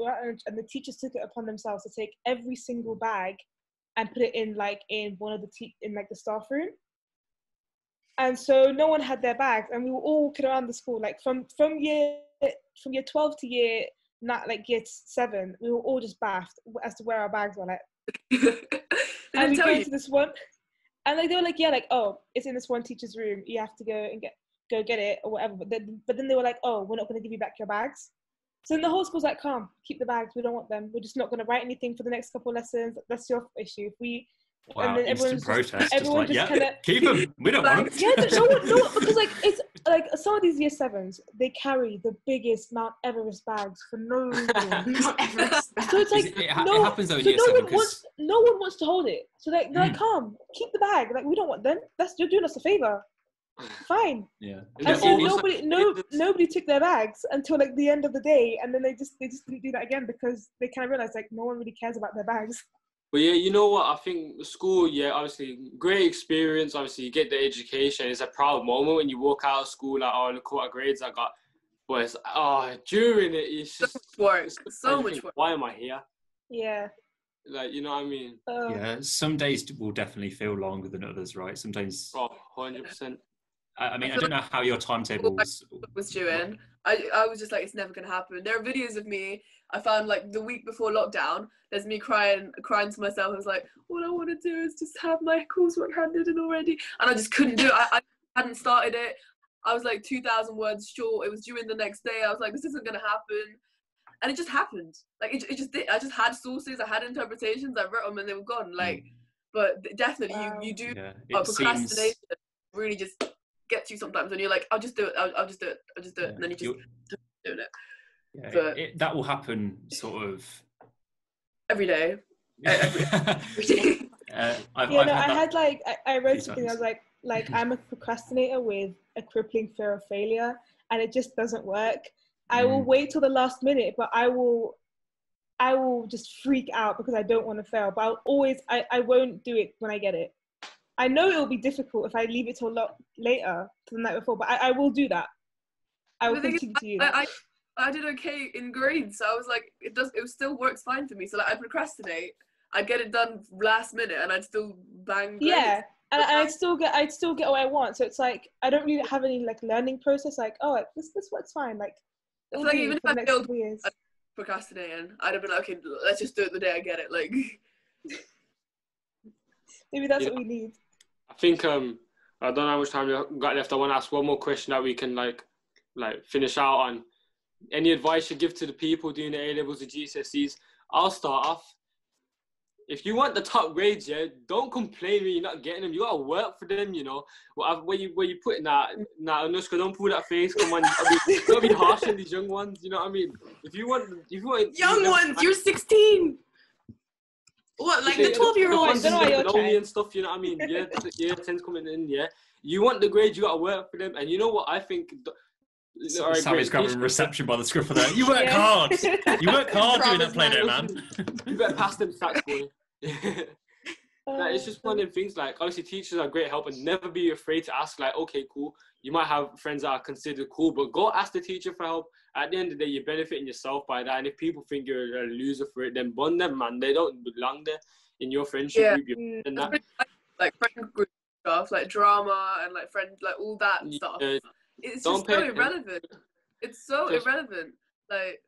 and the teachers took it upon themselves to take every single bag and put it in one of the the staff room. And so no one had their bags, and we were all walking around the school, like from year 12 to year 7, we were all just baffed as to where our bags were. Like, and we go into this one, and like they were like, yeah, like, oh, it's in this one teacher's room. You have to go and get it or whatever. But then they were like, oh, we're not going to give you back your bags. So then the whole school's like, calm, keep the bags. We don't want them. We're just not going to write anything for the next couple of lessons. That's your issue. If we Wow, and then instant protest. everyone just kinda, keep them. We don't want them. Yeah, no one, because like it's like some of these year 7s, they carry the biggest Mount Everest bags for no reason. Mount Everest bags. So it's like it happens though in year 7 because no one wants to hold it. So they're like, calm, keep the bag. Like, we don't want them. You're doing us a favor. Fine. Yeah. And so nobody took their bags until like the end of the day, and then they just didn't do that again because they kind of realized like no one really cares about their bags. But yeah, you know what? I think school, obviously, great experience. Obviously, you get the education. It's a proud moment when you walk out of school, like, oh, look what grades I got. But it's, during it, it's just work. So much work. Why am I here? Yeah. Like, you know what I mean? Yeah, some days will definitely feel longer than others, right? Sometimes. Oh, 100%. I mean, I don't know how your timetables was doing. I was just like, it's never gonna happen. There are videos of me I found like the week before lockdown. There's me crying to myself. I was like, all I want to do is just have my coursework handed in already, and I just couldn't do it. I hadn't started it. I was like 2,000 words short. It was due in the next day. I was like, this isn't gonna happen, and it just happened. Like it just did. I just had sources. I had interpretations. I wrote them, and they were gone. Like, but definitely you do. Procrastination really just gets you sometimes, and you're like, I'll just do it. I'll just do it. And then you just doing it. Yeah, but that will happen sort of every day. Every day. I read something. I was like I'm a procrastinator with a crippling fear of failure, and it just doesn't work. I will wait till the last minute, but I will just freak out because I don't want to fail. But I won't do it when I get it. I know it will be difficult if I leave it till a lot later to the night before, but I will do that. I will continue to do that. I did okay in grades, so I was like, it still works fine for me. So like, I procrastinate, I'd get it done last minute, and I'd still bang grades. Yeah, and I'd still get what I want. So it's like I don't really have any like learning process. Like, oh, this works fine. Like, it's like even if I failed, procrastinating. I'd have been like, okay, let's just do it the day I get it. Like, Maybe that's what we need. I think I don't know how much time we got left. I want to ask one more question that we can like finish out on. Any advice you give to the people doing the A levels or GCSEs? I'll start off. If you want the top grades, yeah, don't complain when you're not getting them. You gotta work for them, you know. Where you putting that, Anouska, don't pull that face. Come on, don't be harsh on these young ones. You know what I mean? If you want young ones, you're 16. What, like the 12-year-olds? Lonely and stuff. You know what I mean? Yeah, 10's coming in. Yeah, you want the grades, you gotta work for them. And you know what I think. Right, Sammy's grabbing reception by the scruff of there. You work hard. You work hard doing that Play-Doh, man. You better pass them stats, boy. Like, it's just one of them things. Like, obviously, teachers are great help, and never be afraid to ask. Like, okay, cool. You might have friends that are considered cool, but go ask the teacher for help. At the end of the day, you're benefiting yourself by that. And if people think you're a loser for it, then bond them, man. They don't belong there in your friendship group. And that. Like friend group stuff, like drama and like friend, like all that stuff. It's just so irrelevant. It's so irrelevant. Like,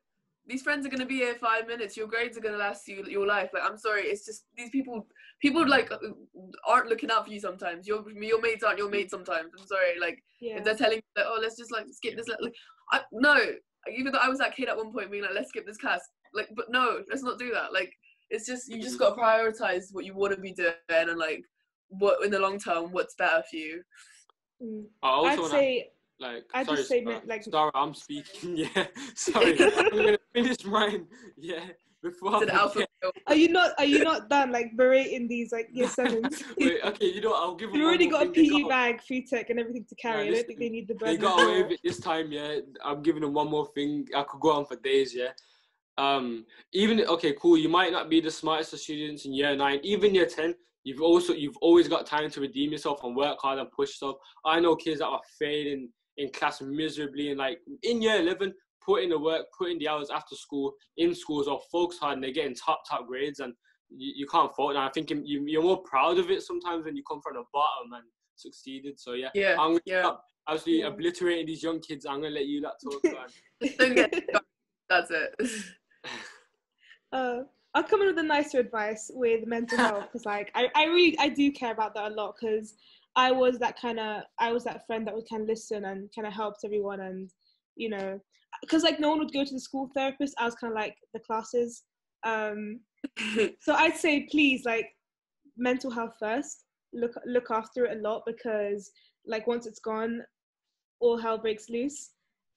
these friends are going to be here 5 minutes. Your grades are going to last you your life. Like, I'm sorry. It's just these people like aren't looking out for you sometimes. Your mates aren't your mates sometimes. I'm sorry. Like, if they're telling you that, oh, let's just like skip this. Like, no. Even though I was that kid at one point being like, let's skip this class. Like, but no, let's not do that. Like, it's just, you just got to prioritize what you want to be doing and like what in the long term, what's better for you. I'd say. Like, I sorry, just say, Sara, like, Sara, I'm speaking. Yeah, sorry, I'm gonna finish mine. Yeah, before Are you not done like berating these like year sevens? Wait, okay, you know what, I'll give them. You already got a PE bag, food tech, and everything to carry. I don't think they need the burden. They got away with it this time. Yeah, I'm giving them one more thing. I could go on for days. Yeah. Even okay, cool. You might not be the smartest of students in year 9, even year 10. You've always got time to redeem yourself and work hard and push yourself. I know kids that are failing in class miserably, and like in year 11, put in the work, put in the hours after school, in schools, or focus hard, and they're getting top grades, and you can't fault that. I think you're more proud of it sometimes when you come from the bottom and succeeded. So yeah, I'm gonna stop absolutely obliterating these young kids. I'm gonna let you talk, man. That's it. I'll come in with a nicer advice with mental health, because like I do care about that a lot, because I was that friend that would kind of listen and kind of helped everyone, and you know, because like no one would go to the school therapist. I was kind of like the classes. So I'd say please, like, mental health first. Look after it a lot, because like once it's gone, all hell breaks loose.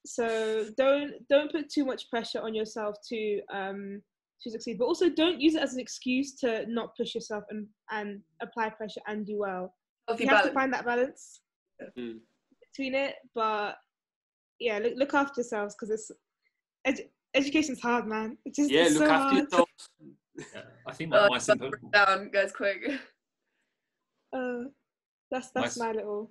So don't put too much pressure on yourself to succeed, but also don't use it as an excuse to not push yourself and apply pressure and do well. You have to find that balance between it, but yeah, look after yourselves, because it's education's hard, man. It's just look so after hard. yourself. Yeah, I think my simple down, guys, quick. That's my little.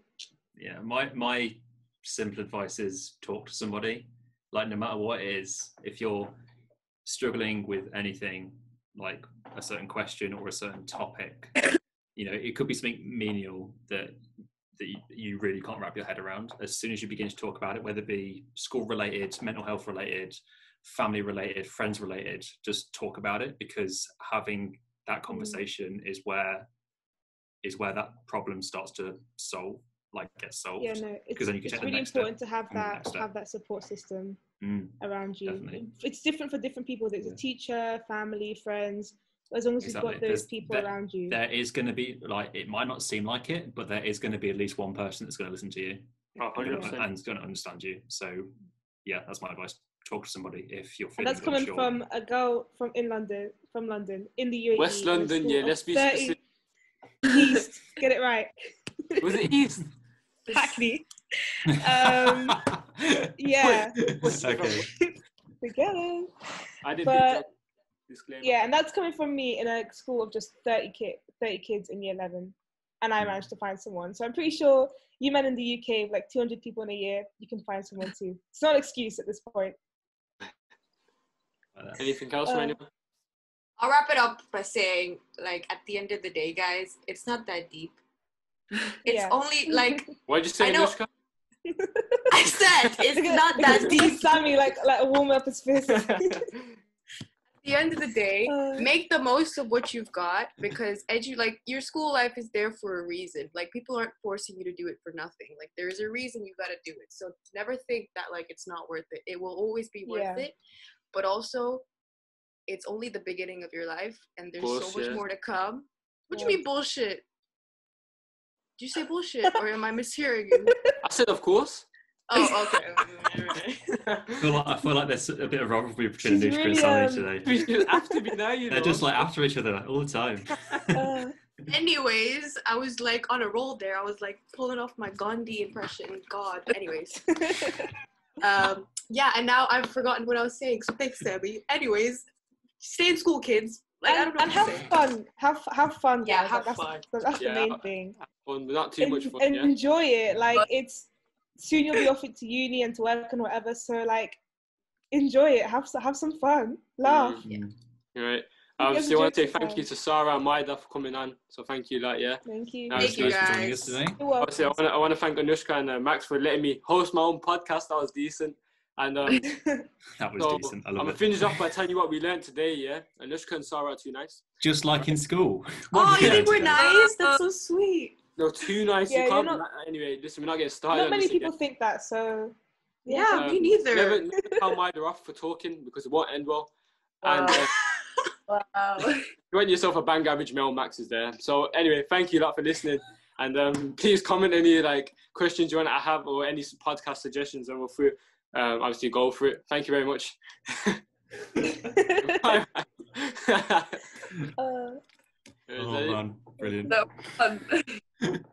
Yeah, my simple advice is talk to somebody. Like, no matter what it is, if you're struggling with anything, like a certain question or a certain topic, you know, it could be something menial that you really can't wrap your head around. As soon as you begin to talk about it, whether it be school related, mental health related, family related, friends related, just talk about it, because having that conversation is where that problem starts to get solved. Yeah, no, because then you can it's take the really next important step to have that support system around you. Definitely. It's different for different people. There's a teacher, family, friends. As long as you've got those people around you, there is going to be, like, it might not seem like it, but there is going to be at least one person that's going to listen to you 100%. and is going to understand you. So yeah, that's my advice. Talk to somebody if you're feeling and that's coming unsure. from a girl from London, in the UAE. West London, yeah, let's be specific. East, get it right. Was it East? Hackney. Yeah. Okay. Together. I did. But yeah, and that's coming from me in a school of just 30 kids in year 11, and I managed to find someone. So I'm pretty sure you men in the UK, like 200 people in a year, you can find someone too. It's not an excuse at this point. Anything else from anyone? I'll wrap it up by saying, like, at the end of the day, guys, it's not that deep. It's only like. What did you say, Anouska? I said it's not that deep. Sammy, like warm up his fist. the end of the day, make the most of what you've got, because like your school life is there for a reason. Like people aren't forcing you to do it for nothing. Like there's a reason you got to do it. So never think that like it's not worth it. It will always be worth it. But also, it's only the beginning of your life, and there's so much more to come. What do you mean bullshit? Did you say bullshit, or am I mishearing you? I said, of course. Oh, okay. I feel like there's a bit of rivalry between Anouska and Sammy today. We should have to be there, you know. They're just like after each other all the time. Anyways, I was like on a roll there. I was like pulling off my Gandhi impression. God. Anyways. Yeah, and now I've forgotten what I was saying. So thanks, Sammy. Anyways, stay in school, kids. Like, I don't know. And have fun. Have fun. Yeah, guys. have Like, fun. That's the main thing. Fun, but not too much fun. And enjoy it. Like it's soon you'll be off to uni and to work and whatever. So like, enjoy it. Have some fun. Laugh. All right. I obviously want to say thank you to Sara and Maida for coming on. So thank you, Thank you. Thank you, guys. Obviously, I want to thank Anouska and Max for letting me host my own podcast. That was decent. And that was decent. I love it. I'm gonna finish off by telling you what we learned today. Yeah, Anouska and Sara are too nice. Just like in school. Oh, you think we're nice? That's so sweet. No, too nice. Yeah, you can't. Anyway, listen, we're not getting started. Not many people think that. So yeah, me neither. Never tell Maida off for talking because it won't end well. And wow. you want yourself a bang average male. Max is there. So anyway, thank you a lot for listening. And please comment any like questions you want to have or any podcast suggestions, and we'll obviously go for it. Thank you very much. Oh man, brilliant. That was fun.